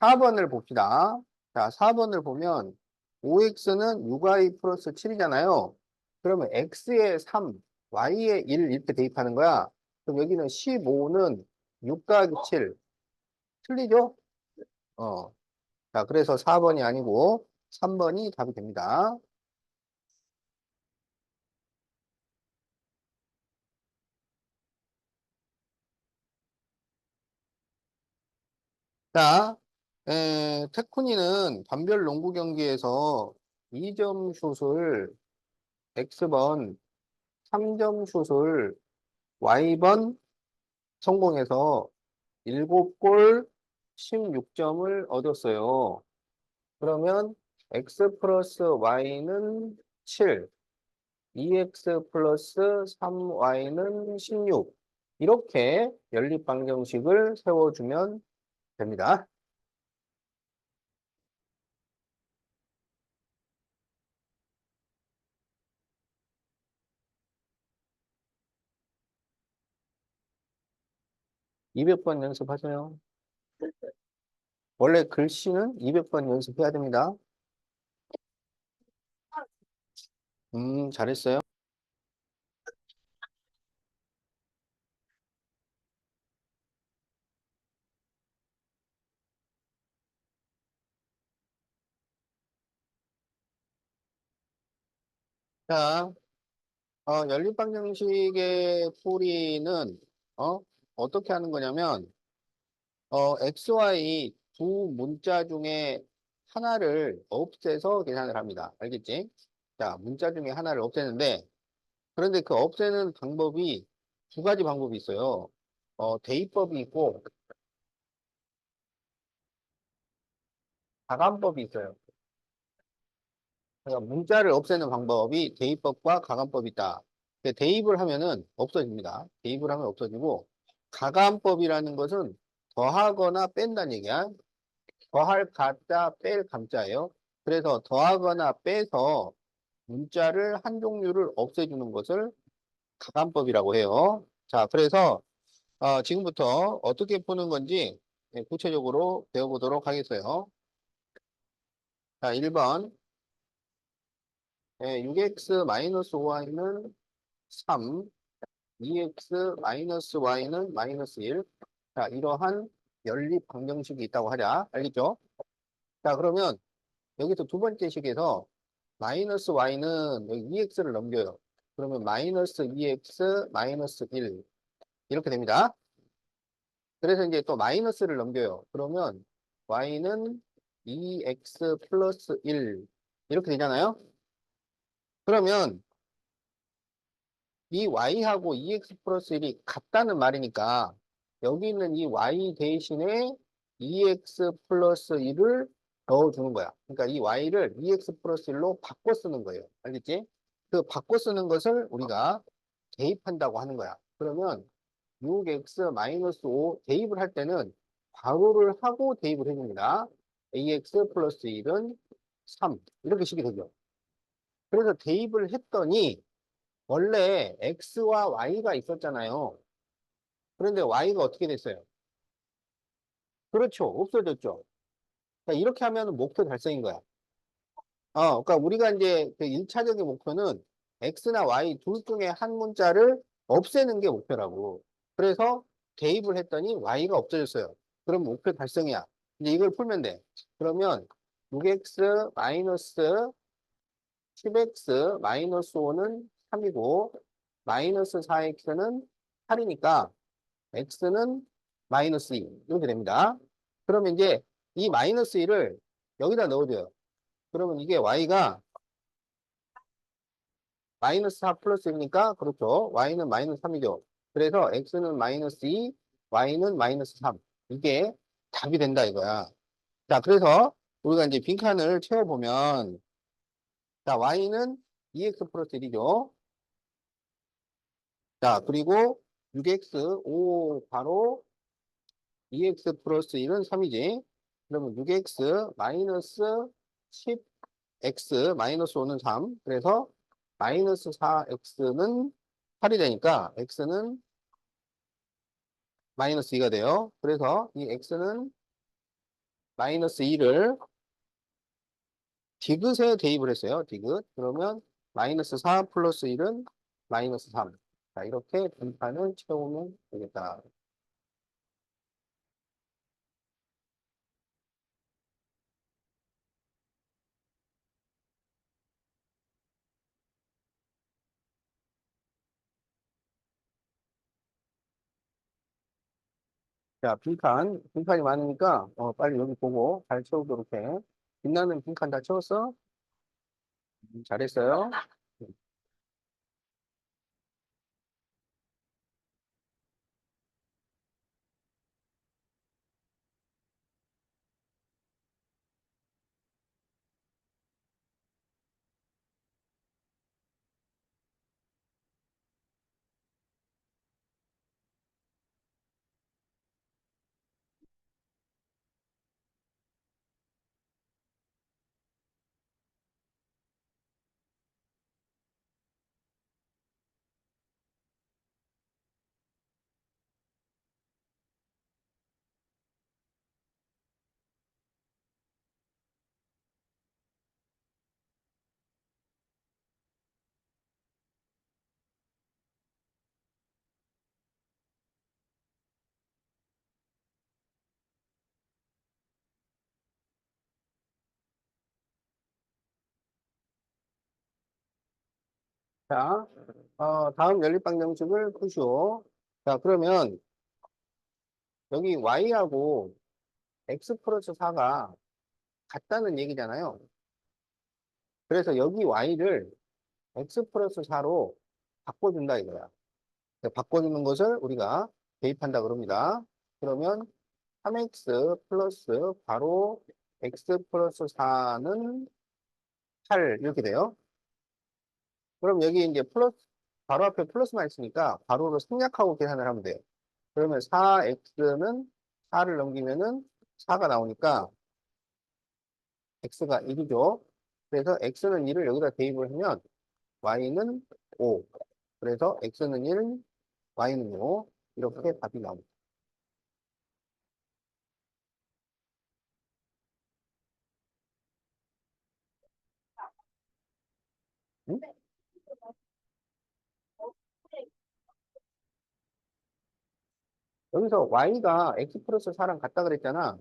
4번을 봅시다. 자, 4번을 보면 5x는 6y 플러스 7이잖아요. 그러면 x에 3, y에 1 이렇게 대입하는 거야. 그럼 여기는 15는 6 더하기 7. 틀리죠? 어. 자, 그래서 4번이 아니고 3번이 답이 됩니다. 자, 테쿠니는 반별 농구 경기에서 2점 슛을 X번, 3점 슛을 Y번 성공해서 7골 16점을 얻었어요. 그러면 X 플러스 Y는 7, 2X 플러스 3Y는 16. 이렇게 연립방정식을 세워주면 됩니다. 200번 연습하세요. 원래 글씨는 200번 연습해야 됩니다. 잘했어요. 자, 연립방정식의 풀이는, 어떻게 하는 거냐면, XY 두 문자 중에 하나를 없애서 계산을 합니다. 알겠지? 자, 문자 중에 하나를 없애는데, 그런데 그 없애는 방법이 두 가지 방법이 있어요. 대입법이 있고, 가감법이 있어요. 그러니까 문자를 없애는 방법이 대입법과 가감법이 있다. 근데 대입을 하면은 없어집니다. 대입을 하면 없어지고, 가감법이라는 것은 더하거나 뺀다는 얘기야. 더할 가짜, 뺄 감자예요. 그래서 더하거나 빼서 문자를 한 종류를 없애주는 것을 가감법이라고 해요. 자, 그래서 지금부터 어떻게 푸는 건지 구체적으로 배워보도록 하겠어요. 자, 1번 6x-5y는 3. 2x 마이너스 y는 마이너스 1. 자, 이러한 연립 방정식이 있다고 하자. 알겠죠? 자, 그러면 여기서 두 번째 식에서 마이너스 y는 여기 2x를 넘겨요. 그러면 마이너스 2x 마이너스 1 이렇게 됩니다. 그래서 이제 또 마이너스를 넘겨요. 그러면 y는 2x 플러스 1 이렇게 되잖아요. 그러면 이 y하고 2x 플러스 1이 같다는 말이니까 여기 있는 이 y 대신에 2x 플러스 1을 넣어주는 거야. 그러니까 이 y를 2x 플러스 1로 바꿔 쓰는 거예요. 알겠지? 그 바꿔 쓰는 것을 우리가 대입한다고 하는 거야. 그러면 6x 마이너스 5 대입을 할 때는 괄호를 하고 대입을 해줍니다. ax 플러스 1은 3 이렇게 식이 되죠. 그래서 대입을 했더니 원래 x와 y가 있었잖아요. 그런데 y가 어떻게 됐어요? 그렇죠. 없어졌죠. 그러니까 이렇게 하면 목표 달성인 거야. 그러니까 우리가 이제 그 1차적인 목표는 x나 y 둘 중에 한 문자를 없애는 게 목표라고. 그래서 대입을 했더니 y가 없어졌어요. 그럼 목표 달성이야. 이제 이걸 풀면 돼. 그러면 6x 마이너스 10x 마이너스 5는 3이고 마이너스 4x는 8이니까 x는 마이너스 2 이렇게 됩니다. 그러면 이제 이 마이너스 1을 여기다 넣어줘요. 그러면 이게 y가 마이너스 4 플러스 1이니까 그렇죠. y는 마이너스 3이죠. 그래서 x는 마이너스 2, y는 마이너스 3. 이게 답이 된다 이거야. 자, 그래서 우리가 이제 빈칸을 채워보면 자, y는 2x 플러스 1이죠. 자, 그리고 6x, 5 바로 2x 플러스 1은 3이지. 그러면 6x 마이너스 10x 마이너스 5는 3. 그래서 마이너스 4x는 8이 되니까 x는 마이너스 2가 돼요. 그래서 이 x는 마이너스 2를 디귿에 대입을 했어요. 디귿. 그러면 마이너스 4 플러스 1은 마이너스 3. 자, 이렇게 분판을 채우면 되겠다. 자, 빈칸이 많으니까, 빨리 여기 보고 잘 채우도록 해. 빛나는 빈칸 다 채웠어? 잘했어요. 자, 다음 연립방정식을 푸시오. 자, 그러면 여기 y하고 x 플러스 4가 같다는 얘기잖아요. 그래서 여기 y를 x 플러스 4로 바꿔준다 이거야. 바꿔주는 것을 우리가 대입한다 그럽니다. 그러면 3x 플러스 바로 x 플러스 4는 8 이렇게 돼요. 그럼 여기 이제 플러스 바로 앞에 플러스만 있으니까 바로로 생략하고 계산을 하면 돼요. 그러면 4x는 4를 넘기면은 4가 나오니까 x가 1이죠. 그래서 x는 1을 여기다 대입을 하면 y는 5. 그래서 x는 1, y는 5. 이렇게 답이 나옵니다. 응? 여기서 y가 x 플러스 4랑 같다 그랬잖아.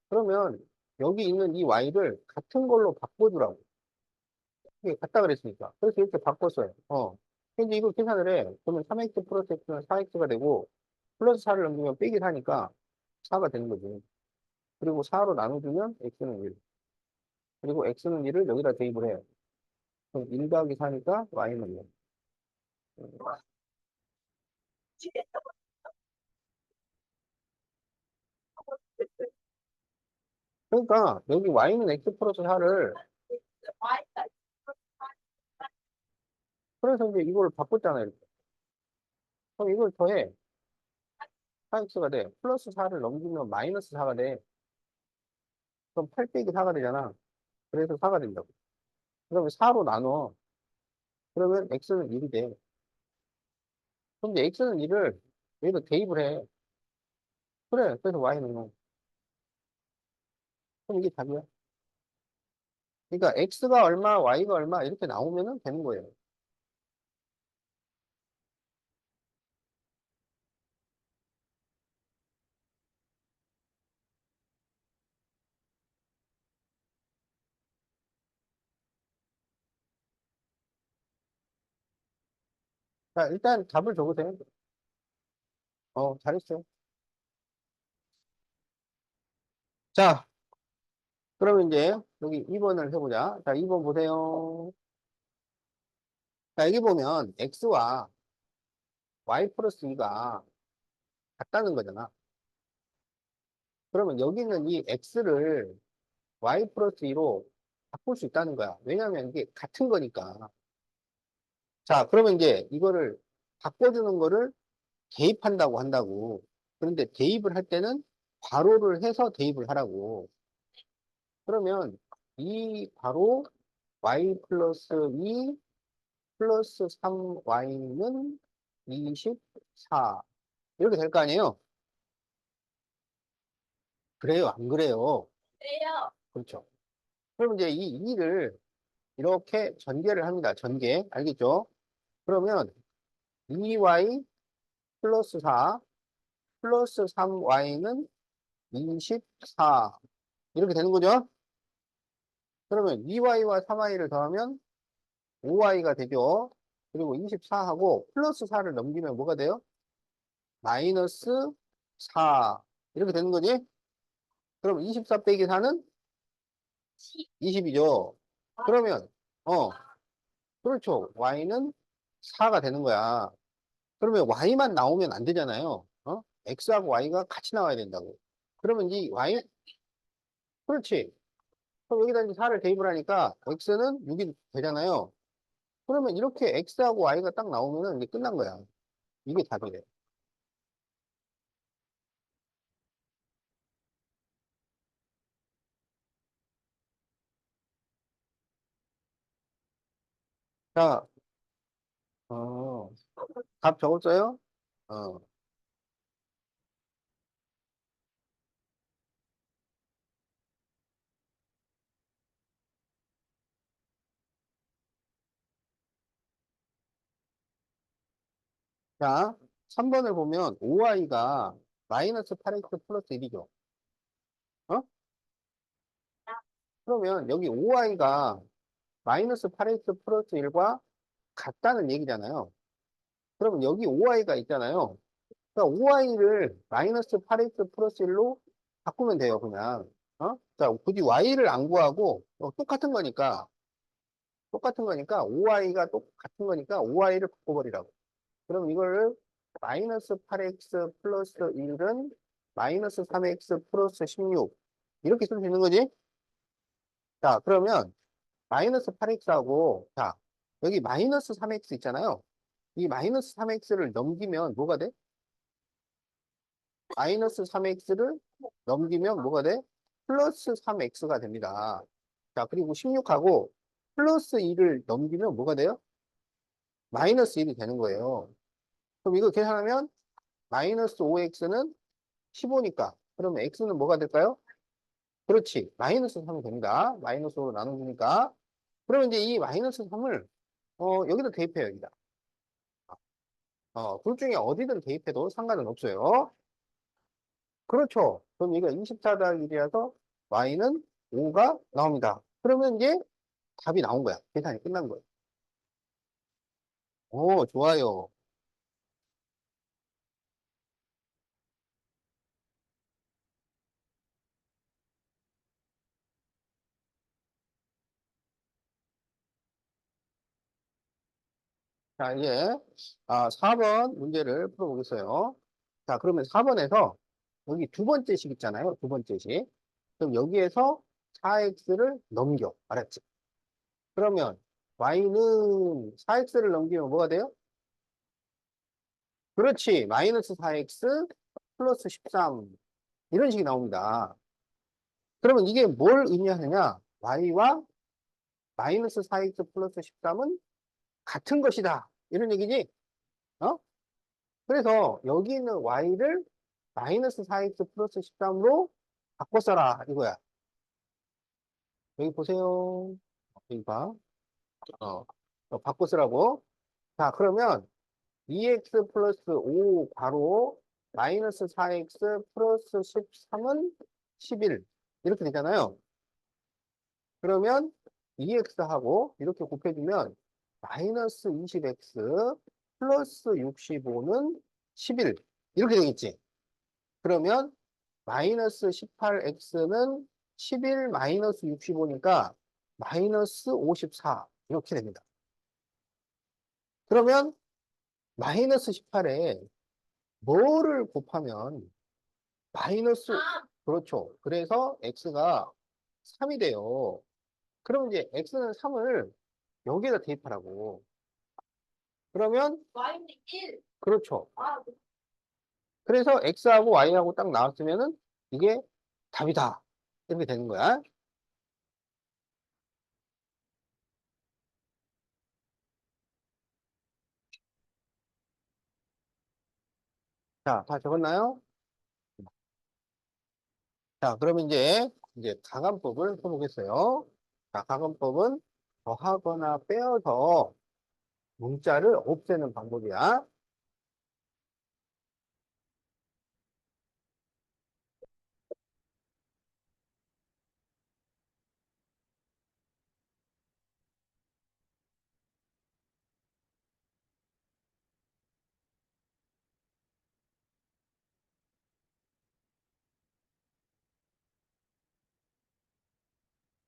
그러면 여기 있는 이 y를 같은 걸로 바꿔주라고. 이게 같다 그랬으니까. 그래서 이렇게 바꿨어요. 근데 이걸 계산을 해. 그러면 3x 플러스 x는 4x가 되고, 플러스 4를 넘기면 빼기 하니까 4가 되는 거지. 그리고 4로 나눠주면 x는 1. 그리고 x는 1을 여기다 대입을 해요. 그럼 1 더하기 4니까 y는 1. 그러니까 여기 y는 x 플러스 4를, 그래서 이제 이걸 바꿨잖아요. 이렇게. 그럼 이걸 더해. 4x가 돼. 플러스 4를 넘기면 마이너스 4가 돼. 그럼 8 빼기 4가 되잖아. 그래서 4가 된다고. 그러면 4로 나눠. 그러면 x는 1이 돼. 그럼 이제 x는 1을 여기다 대입을 해. 그래. 그래서 y는 0. 그럼 이게 답이야. 그러니까 x가 얼마, y가 얼마 이렇게 나오면은 되는 거예요. 자, 일단 답을 적으세요. 잘했어요. 자, 그러면 이제 여기 2번을 해보자. 자, 2번 보세요. 자, 여기 보면 x와 y 플러스 2가 같다는 거잖아. 그러면 여기 있는 이 x를 y 플러스 2로 바꿀 수 있다는 거야. 왜냐하면 이게 같은 거니까. 자, 그러면 이제 이거를 바꿔주는 거를 대입한다고 한다고. 그런데 대입을 할 때는 괄호를 해서 대입을 하라고. 그러면 이 괄호 y 플러스 2 플러스 3y는 24. 이렇게 될 거 아니에요? 그래요? 안 그래요? 그래요. 그렇죠. 그럼 이제 이 2를 이렇게 전개를 합니다. 전개. 알겠죠? 그러면 2y 플러스 4 플러스 3y는 24. 이렇게 되는 거죠? 그러면 2y와 3y를 더하면 5y가 되죠? 그리고 24하고 플러스 4를 넘기면 뭐가 돼요? 마이너스 4. 이렇게 되는 거지? 그럼 24 빼기 4는 20이죠? 그러면, 어, 그렇죠. y는 4가 되는 거야. 그러면 y만 나오면 안 되잖아요. x하고 y가 같이 나와야 된다고. 그러면 이 y, 그렇지. 그럼 여기다 이제 4를 대입을 하니까 x는 6이 되잖아요. 그러면 이렇게 x하고 y가 딱 나오면은 이게 끝난 거야. 이게 답이래. 자, 어, 답 적었어요? 어. 자, 3번을 보면 5y가 마이너스 8x 플러스 1이죠. 어? 그러면 여기 5y가 마이너스 8x 플러스 1과 같다는 얘기잖아요. 그러면 여기 5y가 있잖아요. 그러니까 5y를 마이너스 8x 플러스 1로 바꾸면 돼요, 그냥. 자, 굳이 y를 안 구하고 똑같은 거니까 5y가 똑같은 거니까 5y를 바꿔버리라고. 그럼 이거를 마이너스 8x 플러스 1은 마이너스 3x 플러스 16 이렇게 쓰면 되는 거지? 자, 그러면 마이너스 8x하고 자, 여기 마이너스 3x 있잖아요. 이 마이너스 3x를 넘기면 뭐가 돼? 마이너스 3x를 넘기면 뭐가 돼? 플러스 3x가 됩니다. 자, 그리고 16하고 플러스 2를 넘기면 뭐가 돼요? 마이너스 1이 되는 거예요. 그럼 이거 계산하면 마이너스 5x는 15니까. 그러면 x는 뭐가 될까요? 그렇지. 마이너스 3이 됩니다. 마이너스 5로 나눠주니까. 그러면 이제 이 마이너스 3을 여기다 대입해요, 여기다. 둘 중에 어디든 대입해도 상관은 없어요. 그렇죠. 그럼 이거 24 더하기 1이라서 y는 5가 나옵니다. 그러면 이제 답이 나온 거야. 계산이 끝난 거예요. 오, 좋아요. 자, 이제 4번 문제를 풀어보겠어요. 자, 그러면 4번에서 여기 두 번째 식 있잖아요. 두 번째 식. 그럼 여기에서 4x를 넘겨. 알았지? 그러면 y는 4x를 넘기면 뭐가 돼요? 그렇지. 마이너스 4x 플러스 13. 이런 식이 나옵니다. 그러면 이게 뭘 의미하느냐? y와 마이너스 4x 플러스 13은 같은 것이다. 이런 얘기지? 어? 그래서 여기 있는 y를 마이너스 4x 플러스 13으로 바꿔 써라. 이거야. 여기 보세요. 여기 봐. 바꿔 쓰라고. 자, 그러면 2x 플러스 5 괄호 마이너스 4x 플러스 13은 11. 이렇게 되잖아요. 그러면 2x하고 이렇게 곱해주면 마이너스 20x 플러스 65는 11. 이렇게 되겠지. 그러면 마이너스 18x는 11 마이너스 65니까 마이너스 54. 이렇게 됩니다. 그러면 마이너스 18에 뭐를 곱하면 마이너스, 그렇죠. 그래서 x가 3이 돼요. 그럼 이제 x는 3을 여기에다 대입하라고. 그러면, Y는 1. 그렇죠. 그래서 x하고 y하고 딱 나왔으면은 이게 답이다. 이렇게 되는 거야. 자, 다 적었나요? 자, 그러면 이제 가감법을 써보겠어요. 자, 가감법은 더하거나 빼어서 문자를 없애는 방법이야.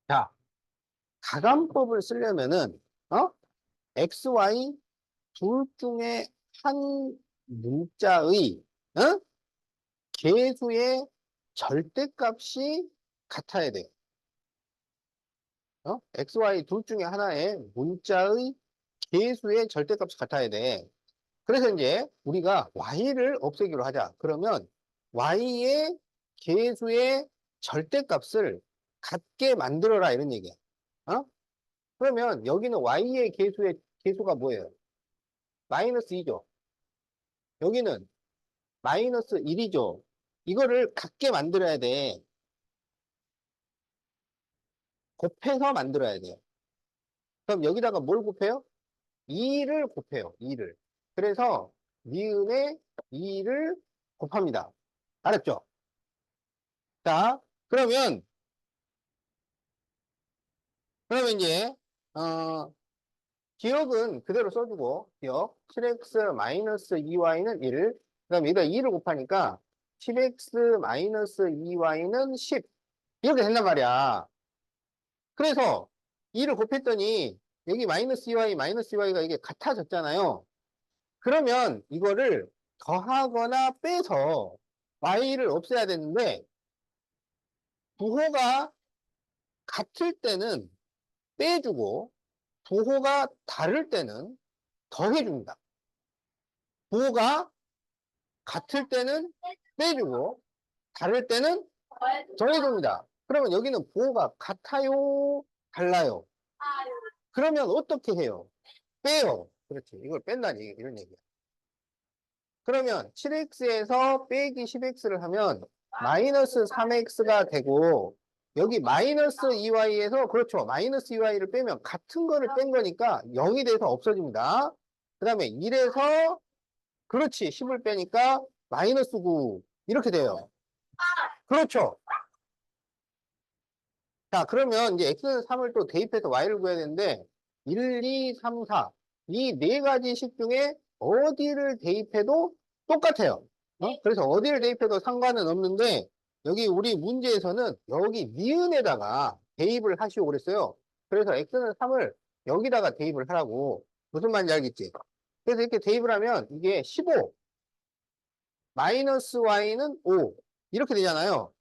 자, 가감법을 쓰려면은, x, y 둘 중에 한 문자의, 어? 개수의 절대값이 같아야 돼. x, y 둘 중에 하나의 문자의 개수의 절대값이 같아야 돼. 그래서 이제 우리가 y를 없애기로 하자. 그러면 y의 개수의 절대값을 같게 만들어라 이런 얘기야. 어? 그러면 여기는 y의 개수가 뭐예요? 마이너스 2죠. 여기는 마이너스 1이죠. 이거를 같게 만들어야 돼. 곱해서 만들어야 돼요. 그럼 여기다가 뭘 곱해요? 2를 곱해요. 2를. 그래서 니은에 2를 곱합니다. 알았죠? 자, 그러면 이제 기억은 그대로 써주고 기억 7x 마이너스 2y는 1. 그다음에 여기다 2를 곱하니까 10x 마이너스 2y는 10. 이렇게 된단 말이야. 그래서 2를 곱했더니 여기 마이너스 2y 마이너스 2y가 이게 같아졌잖아요. 그러면 이거를 더하거나 빼서 y를 없애야 되는데 부호가 같을 때는 빼주고 부호가 다를 때는 더해줍니다. 부호가 같을 때는 빼주고 다를 때는 더해줍니다. 그러면 여기는 부호가 같아요? 달라요? 그러면 어떻게 해요? 빼요. 그렇지. 이걸 뺀다니 이런 얘기야. 그러면 7x에서 빼기 10x를 하면 마이너스 3x가 되고 여기 마이너스 2y에서 그렇죠. 마이너스 2y를 빼면 같은 거를 뺀 거니까 0이 돼서 없어집니다. 그 다음에 1에서 그렇지. 10을 빼니까 마이너스 9 이렇게 돼요. 그렇죠. 자, 그러면 이제 x는 3을 또 대입해서 y를 구해야 되는데, 1, 2, 3, 4. 이 네 가지 식 중에 어디를 대입해도 똑같아요. 그래서 어디를 대입해도 상관은 없는데, 여기 우리 문제에서는 여기 니은에다가 대입을 하시오 그랬어요. 그래서 x는 3을 여기다가 대입을 하라고. 무슨 말인지 알겠지? 그래서 이렇게 대입을 하면 이게 15, 마이너스 y는 5. 이렇게 되잖아요.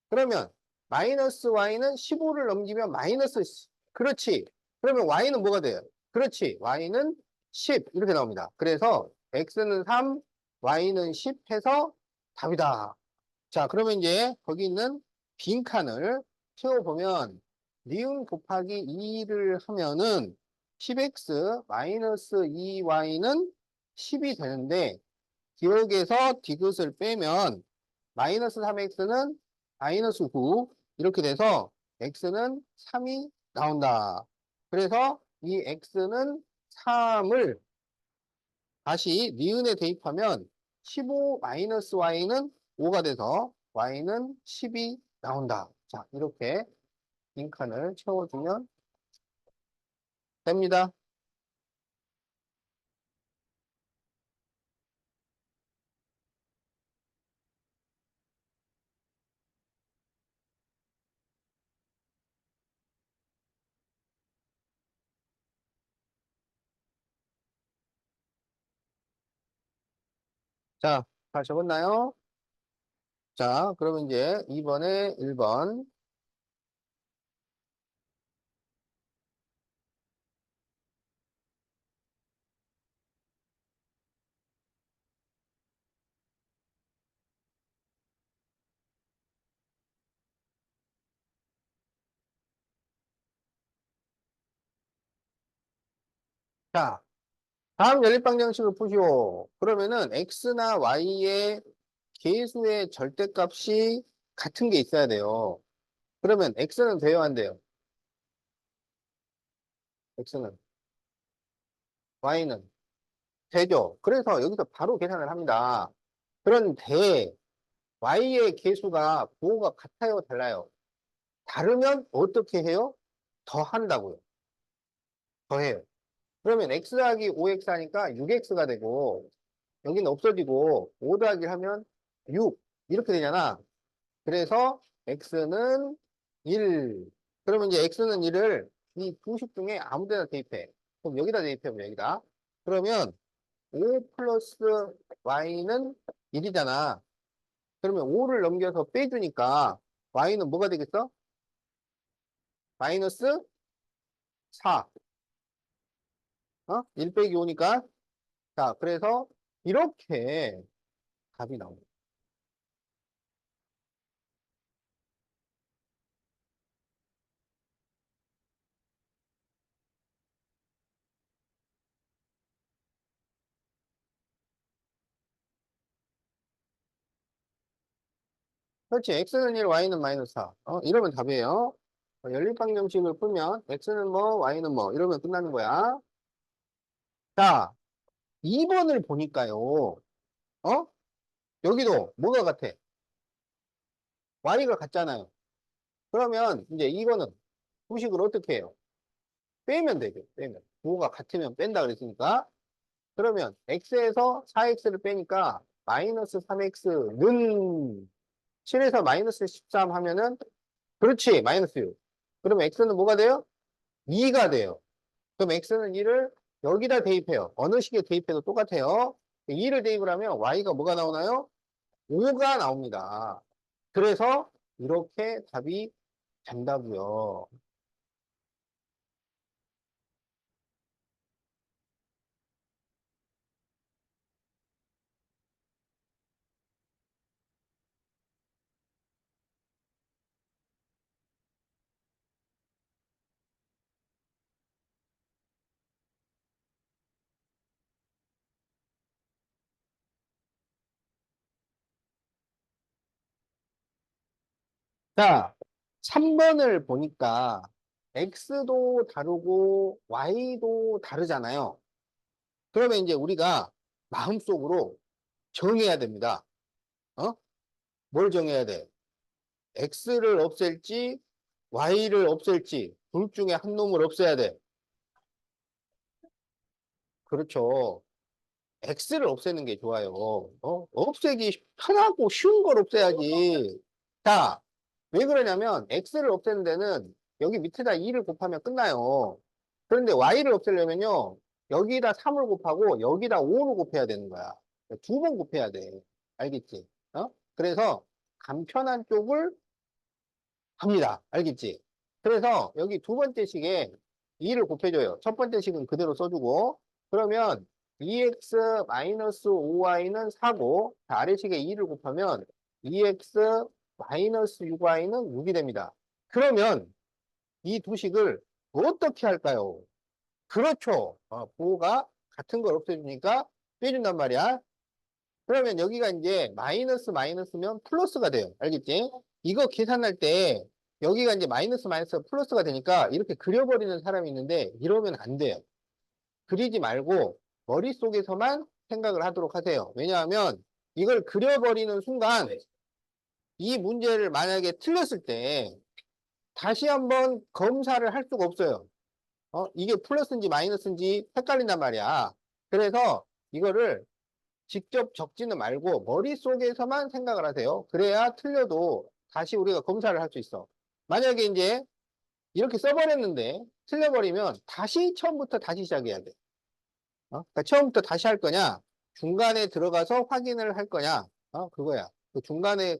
그러면 마이너스 y는 15를 넘기면 마이너스 10. 그렇지. 그러면 y는 뭐가 돼요? 그렇지. y는 10 이렇게 나옵니다. 그래서 x는 3, y는 10 해서 답이다. 자, 그러면 이제 거기 있는 빈칸을 채워보면 니은 곱하기 2를 하면은 10x 마이너스 2y는 10이 되는데 기억에서 디귿을 빼면 마이너스 3x는 마이너스 9 이렇게 돼서 x는 3이 나온다. 그래서 이 x는 3을 다시 니은에 대입하면 15 마이너스 y는 5가 돼서 y는 10이 나온다. 자, 이렇게 빈칸을 채워주면 됩니다. 자, 다 적었나요? 자, 그러면 이제 2번에 1번. 자, 다음 연립방정식을 푸시오. 그러면은 x나 y의 계수의 절대값이 같은 게 있어야 돼요. 그러면 x는 돼요, 안 돼요? x는. y는 되죠. 그래서 여기서 바로 계산을 합니다. 그런데 y의 계수가 부호가 같아요, 달라요? 다르면 어떻게 해요? 더 한다고요. 더해요. 그러면 x 더하기 5x 하니까 6x가 되고 여기는 없어지고 5 더하기 하면 6 이렇게 되잖아. 그래서 x는 1. 그러면 이제 x는 1을 이 두 식 중에 아무 데나 대입해. 그럼 여기다 대입해보면 여기다. 그러면 5 플러스 y는 1이잖아. 그러면 5를 넘겨서 빼주니까 y는 뭐가 되겠어? 마이너스 4. 1 빼기 5니까. 자, 그래서 이렇게 답이 나옵니다. 그렇지. x는 1, y는 마이너스 4. 이러면 답이에요. 연립방정식을 풀면 x는 뭐, y는 뭐 이러면 끝나는 거야. 자, 2번을 보니까요. 어? 여기도 뭐가 같아? y가 같잖아요. 그러면 이제 이거는 부식을 어떻게 해요? 빼면 되죠. 빼면. 부호가 같으면 뺀다 그랬으니까. 그러면 x에서 4x를 빼니까 마이너스 3x는 7에서 마이너스 13 하면은 그렇지. 마이너스 6. 그러면 x는 뭐가 돼요? 2가 돼요. 그럼 x는 2를 여기다 대입해요. 어느 식에 대입해도 똑같아요. 2를 대입을 하면 y가 뭐가 나오나요? 5가 나옵니다. 그래서 이렇게 답이 된다고요. 자, 3번을 보니까 x도 다르고 y도 다르잖아요. 그러면 이제 우리가 마음속으로 정해야 됩니다. 어? 뭘 정해야 돼? x를 없앨지, y를 없앨지, 둘 중에 한 놈을 없애야 돼. 그렇죠. x를 없애는 게 좋아요. 없애기 편하고 쉬운 걸 없애야지. 자, 왜 그러냐면 x를 없애는 데는 여기 밑에다 2를 곱하면 끝나요. 그런데 y를 없애려면요. 여기다 3을 곱하고 여기다 5를 곱해야 되는 거야. 두 번 곱해야 돼. 알겠지? 그래서 간편한 쪽을 합니다. 알겠지? 그래서 여기 두 번째 식에 2를 곱해줘요. 첫 번째 식은 그대로 써주고, 그러면 2x-5y는 4고, 아래식에 2를 곱하면 2x-6y는 6이 됩니다. 그러면 이 두 식을 어떻게 할까요? 그렇죠. 부호가 같은 걸 없애주니까 빼준단 말이야. 그러면 여기가 이제 마이너스 마이너스면 플러스가 돼요. 알겠지? 이거 계산할 때 여기가 이제 마이너스 마이너스 플러스가 되니까 이렇게 그려버리는 사람이 있는데 이러면 안 돼요. 그리지 말고 머릿속에서만 생각을 하도록 하세요. 왜냐하면 이걸 그려버리는 순간 이 문제를 만약에 틀렸을 때 다시 한번 검사를 할 수가 없어요. 이게 플러스인지 마이너스인지 헷갈린단 말이야. 그래서 이거를 직접 적지는 말고 머릿속에서만 생각을 하세요. 그래야 틀려도 다시 우리가 검사를 할 수 있어. 만약에 이제 이렇게 써버렸는데 틀려버리면 다시 처음부터 다시 시작해야 돼. 그러니까 처음부터 다시 할 거냐, 중간에 들어가서 확인을 할 거냐, 그거야. 그 중간에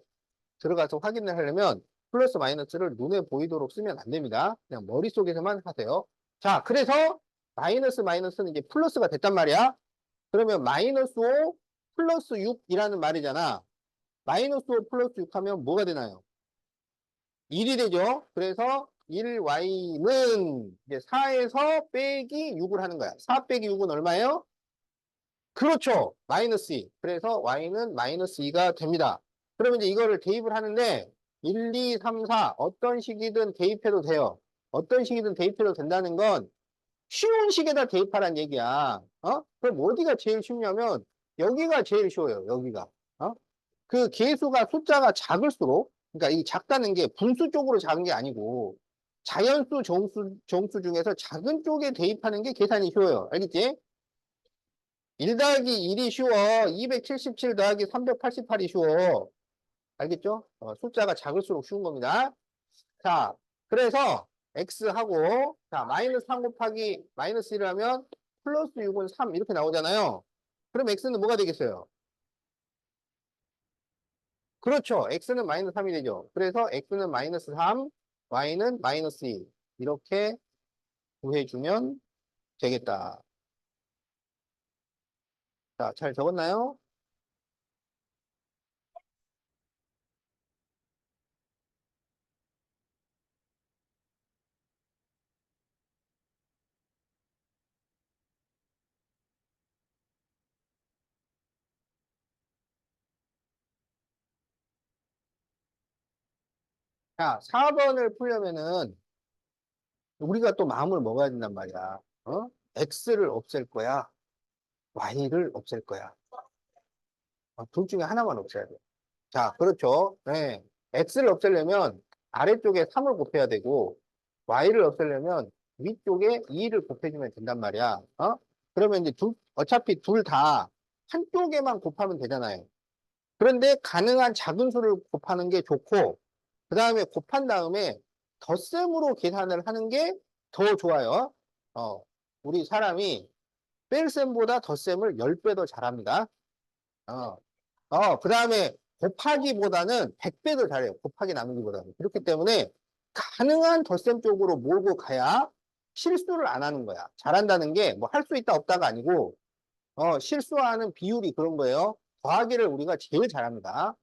들어가서 확인을 하려면 플러스 마이너스를 눈에 보이도록 쓰면 안 됩니다. 그냥 머릿속에서만 하세요. 자, 그래서 마이너스 마이너스는 이제 플러스가 됐단 말이야. 그러면 마이너스 5 플러스 6이라는 말이잖아. 마이너스 5 플러스 6 하면 뭐가 되나요? 1이 되죠. 그래서 1y는 이제 4에서 빼기 6을 하는 거야. 4 빼기 6은 얼마예요? 그렇죠. 마이너스 2. 그래서 y는 마이너스 2가 됩니다. 그러면 이제 이거를 대입을 하는데 1, 2, 3, 4 어떤 식이든 대입해도 돼요. 어떤 식이든 대입해도 된다는 건 쉬운 식에다 대입하란 얘기야. 그럼 어디가 제일 쉽냐면 여기가 제일 쉬워요. 여기가. 그 개수가 숫자가 작을수록, 그러니까 이 작다는 게 분수 쪽으로 작은 게 아니고 자연수, 정수 중에서 작은 쪽에 대입하는 게 계산이 쉬워요. 알겠지? 1 더하기 1이 쉬워. 277 더하기 388이 쉬워. 알겠죠? 숫자가 작을수록 쉬운 겁니다. 자, 그래서 x하고 자 마이너스 3 곱하기 마이너스 1을 하면 플러스 6은 3 이렇게 나오잖아요. 그럼 x는 뭐가 되겠어요? 그렇죠. x는 마이너스 3이 되죠. 그래서 x는 마이너스 3, y는 마이너스 2 이렇게 구해주면 되겠다. 자, 잘 적었나요? 자, 4번을 풀려면은 우리가 또 마음을 먹어야 된단 말이야. x를 없앨 거야. y를 없앨 거야. 둘 중에 하나만 없애야 돼. 자, 그렇죠. 네. x를 없애려면 아래쪽에 3을 곱해야 되고, y를 없애려면 위쪽에 2를 곱해주면 된단 말이야. 그러면 이제 어차피 둘 다 한쪽에만 곱하면 되잖아요. 그런데 가능한 작은 수를 곱하는 게 좋고, 그 다음에 곱한 다음에 덧셈으로 계산을 하는 게 더 좋아요. 우리 사람이 뺄셈보다 덧셈을 10배 더 잘합니다. 어, 그 다음에 곱하기보다는 100배 더 잘해요. 곱하기 나누기보다는. 그렇기 때문에 가능한 덧셈 쪽으로 몰고 가야 실수를 안 하는 거야. 잘한다는 게 뭐 할 수 있다 없다가 아니고, 실수하는 비율이 그런 거예요. 더하기를 우리가 제일 잘합니다.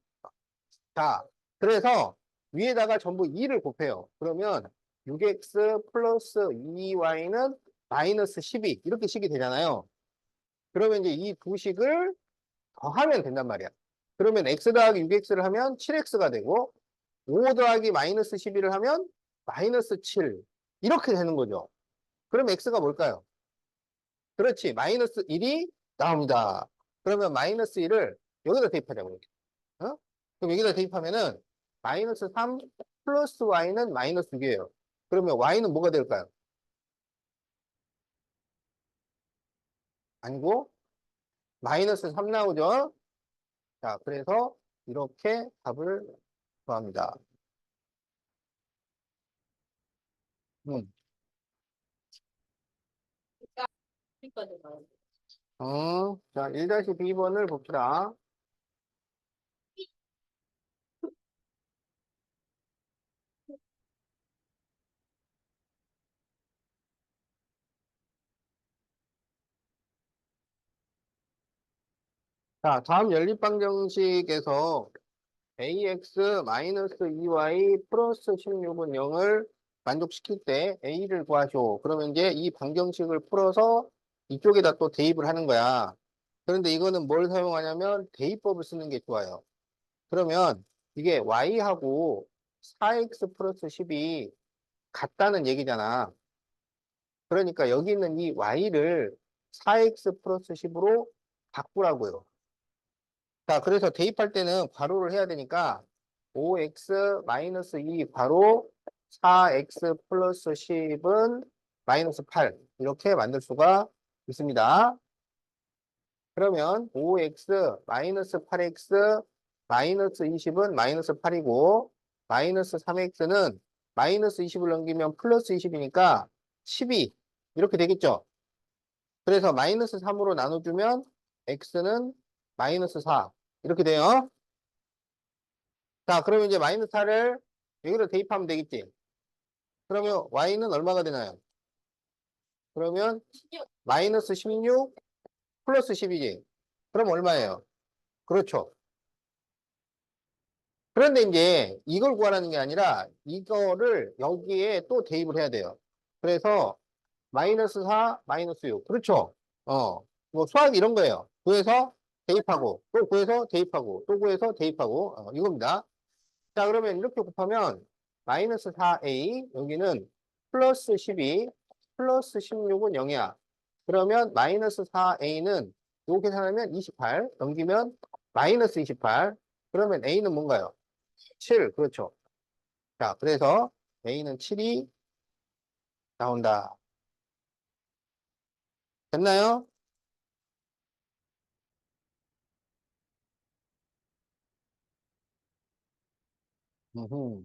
자, 그래서 위에다가 전부 2를 곱해요. 그러면 6x 플러스 2y는 마이너스 12 이렇게 식이 되잖아요. 그러면 이제 이 두 식을 더하면 된단 말이야. 그러면 x 더하기 6x를 하면 7x가 되고 5 더하기 마이너스 12를 하면 마이너스 7 이렇게 되는 거죠. 그럼 x가 뭘까요? 그렇지. 마이너스 1이 나옵니다. 그러면 마이너스 1을 여기다 대입하자고요. 어? 그럼 여기다 대입하면은 마이너스 3 플러스 y는 마이너스 6이에요. 그러면 y는 뭐가 될까요? 아니고 마이너스 3 나오죠? 자, 그래서 이렇게 답을 구합니다. 음. 자, 1-B번을 봅시다. 자, 다음 연립방정식에서 ax 마이너스 2y 플러스 16은 0을 만족시킬 때 a를 구하쇼. 그러면 이제 이 방정식을 풀어서 이쪽에다 또 대입을 하는 거야. 그런데 이거는 뭘 사용하냐면 대입법을 쓰는 게 좋아요. 그러면 이게 y하고 4x 플러스 10이 같다는 얘기잖아. 그러니까 여기 있는 이 y를 4x 플러스 10으로 바꾸라고요. 자, 그래서 대입할 때는 괄호를 해야 되니까 5x 마이너스 2 괄호 4x 플러스 10은 마이너스 8 이렇게 만들 수가 있습니다. 그러면 5x 마이너스 8x 마이너스 20은 마이너스 8이고 마이너스 3x는 마이너스 20을 넘기면 플러스 20이니까 12 이렇게 되겠죠. 그래서 마이너스 3으로 나눠주면 x는 마이너스 4 이렇게 돼요. 자, 그러면 이제 마이너스 4를 여기로 대입하면 되겠지. 그러면 y는 얼마가 되나요? 그러면 마이너스 16 플러스 10이지. 그럼 얼마예요? 그렇죠. 그런데 이제 이걸 구하라는 게 아니라 이거를 여기에 또 대입을 해야 돼요. 그래서 마이너스 4, 마이너스 6. 그렇죠. 뭐 수학 이런 거예요. 구해서 대입하고, 또 구해서 대입하고, 또 구해서 대입하고, 이겁니다. 자, 그러면 이렇게 곱하면 마이너스 4a, 여기는 플러스 12, 플러스 16은 0이야. 그러면 마이너스 4a는 요 계산하면 28, 넘기면 마이너스 28. 그러면 a는 뭔가요? 7, 그렇죠. 자, 그래서 a는 7이 나온다. 됐나요? 음흠.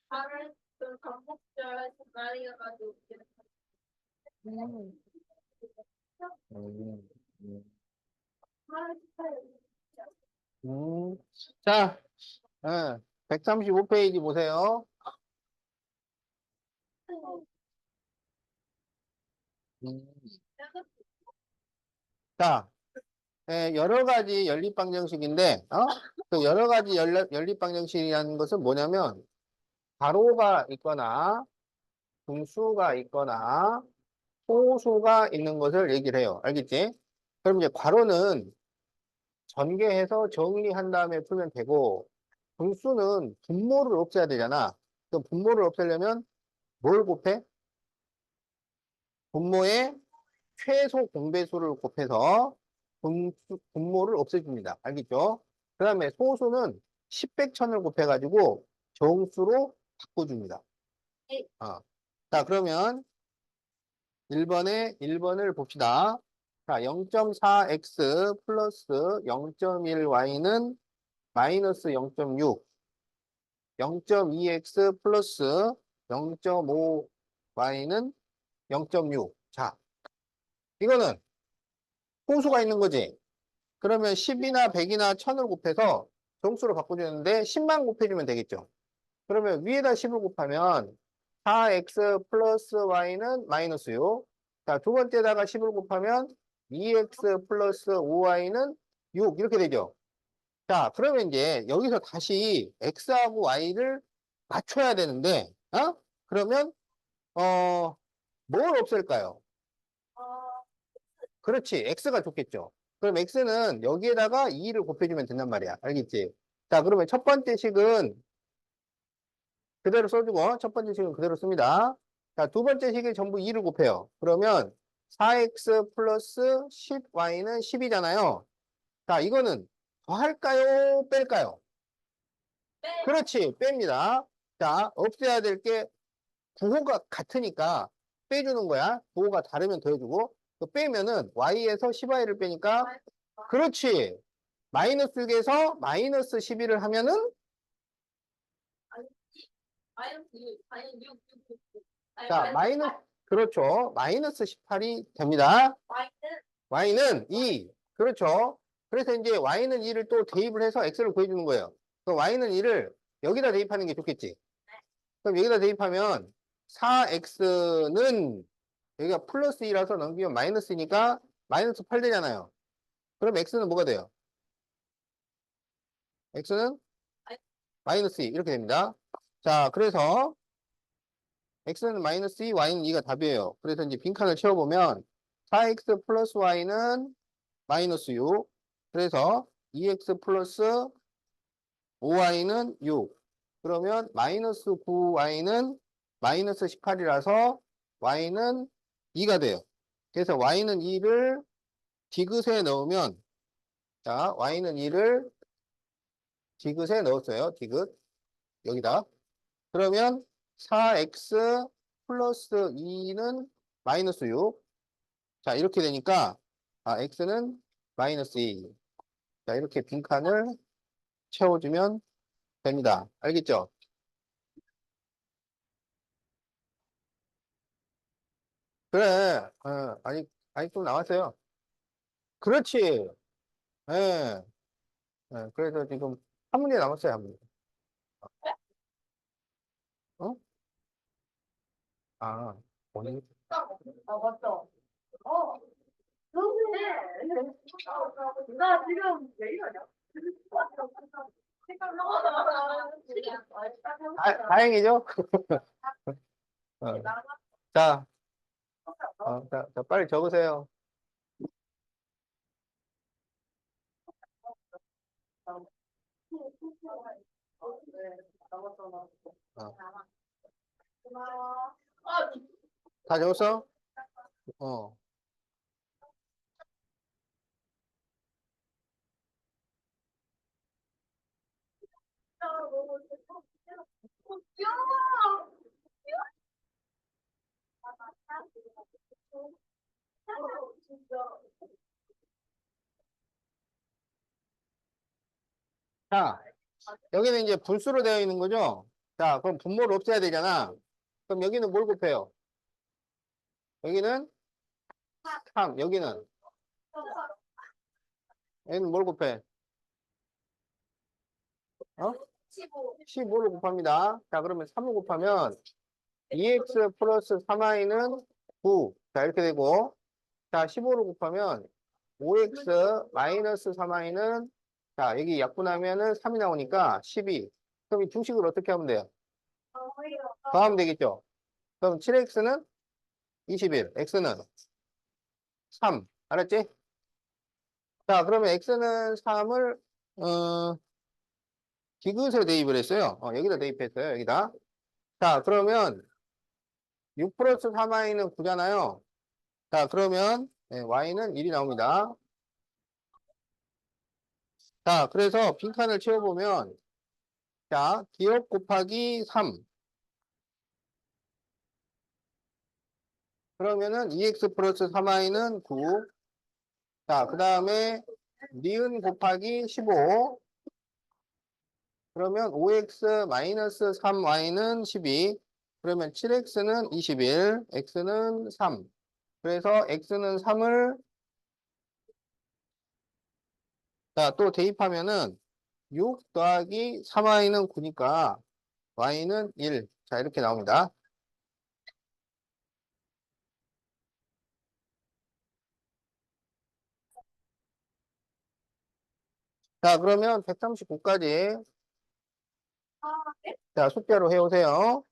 나를 그 반복절 전화리가 가지고 음, 음, 하는 스타일. 음. 자, 135페이지 보세요. 음. 자, 여러 가지 연립방정식인데, 그 여러 가지 연립방정식이라는 것은 뭐냐면, 가로가 있거나, 분수가 있거나, 소수가 있는 것을 얘기를 해요. 알겠지? 그럼 이제 괄호는 전개해서 정리한 다음에 풀면 되고, 분수는 분모를 없애야 되잖아. 그 분모를 없애려면 뭘 곱해? 분모의 최소 공배수를 곱해서 분모를 없애줍니다. 알겠죠? 그 다음에 소수는 10백천을 곱해가지고 정수로 바꿔줍니다. 어. 자, 그러면 1번을 봅시다. 자, 0.4x 플러스 0.1y는 마이너스 0.6, 0.2x 플러스 0.5y는 0.6. 자, 이거는 호수가 있는 거지. 그러면 10이나 100이나 1000을 곱해서 정수로 바꿔주는데 10만 곱해주면 되겠죠. 그러면 위에다 10을 곱하면 4x 플러스 y는 마이너스 6. 자, 두 번째다가 10을 곱하면 2x 플러스 5y는 6. 이렇게 되죠. 자, 그러면 이제 여기서 다시 x하고 y를 맞춰야 되는데, 그러면, 뭘 없앨까요? 어, 그렇지. x가 좋겠죠. 그럼 x는 여기에다가 2를 곱해주면 된단 말이야. 알겠지? 자, 그러면 첫 번째 식은 그대로 써주고, 첫 번째 식은 그대로 씁니다. 자, 두 번째 식에 전부 2를 곱해요. 그러면 4x 플러스 10y는 10이잖아요. 자, 이거는 더할까요? 뺄까요? 그렇지, 뺍니다. 자, 없애야 될 게 부호가 같으니까 빼주는 거야. 부호가 다르면 더해주고. 또 빼면은 y에서 10y를 빼니까 그렇지. 마이너스 6에서 마이너스 12를 하면은 자, 그렇죠. 마이너스 18이 됩니다. y는 2. 그렇죠. 그래서 이제 y는 2를 또 대입을 해서 x를 구해주는 거예요. 그럼 y는 2를 여기다 대입하는 게 좋겠지. 그럼 여기다 대입하면 4x는 여기가 플러스 2라서 넘기면 마이너스니까 마이너스 8 되잖아요. 그럼 x는 뭐가 돼요? x는 마이너스 2 이렇게 됩니다. 자, 그래서 x는 마이너스 2, y는 2가 답이에요. 그래서 이제 빈칸을 채워보면 4x 플러스 y는 마이너스 6. 그래서 2x 플러스 5y는 6. 그러면 마이너스 9y는 마이너스 18이라서 y는 2가 돼요. 그래서 y는 2를 디귿에 넣으면 자, y는 2를 디귿에 넣었어요. 디귿. 여기다. 그러면 4x 플러스 2는 마이너스 6. 자, 이렇게 되니까 x는 마이너스 2. 자, 이렇게 빈칸을 채워주면 됩니다. 알겠죠? 그래. 아니, 좀 나왔어요. 그렇지. 예. 그래서 지금 한 문제 남았어요, 한 문제. 어? 아, 오늘. 맞다. 그러네. 나 지금 왜 이러냐? 다행이죠? 어. 자, 자, 빨리 적으세요. 어. 다 적었어? 어. 자, 여기는 이제 분수로 되어 있는 거죠? 자, 그럼 분모를 없애야 되잖아. 그럼 여기는 뭘 곱해요? 여기는 3, 여기는 뭘 곱해? 어? 15를 곱합니다. 자, 그러면 3을 곱하면 2x 플러스 3y는 9. 자, 이렇게 되고, 자, 15를 곱하면 5x 마이너스 3y는, 자, 여기 약분하면은 3이 나오니까 12. 그럼 이 두 식을 어떻게 하면 돼요? 더하면 되겠죠? 그럼 7x는 21, x는 3. 알았지? 자, 그러면 x는 3을, 디귿에 대입을 했어요. 여기다 대입했어요. 여기다. 자, 그러면 6 플러스 3y는 9잖아요. 자, 그러면 y는 1이 나옵니다. 자, 그래서 빈칸을 채워보면 자, 기억 곱하기 3. 그러면은 2x 플러스 3y는 9. 자, 그 다음에 니은 곱하기 15. 그러면 5x 마이너스 3y는 12. 그러면 7x는 21, x는 3. 그래서 x는 3을 자, 또 대입하면은 6 더하기 3y는 9니까 y는 1. 자, 이렇게 나옵니다. 자, 그러면 139까지 자, 숫자로 해오세요.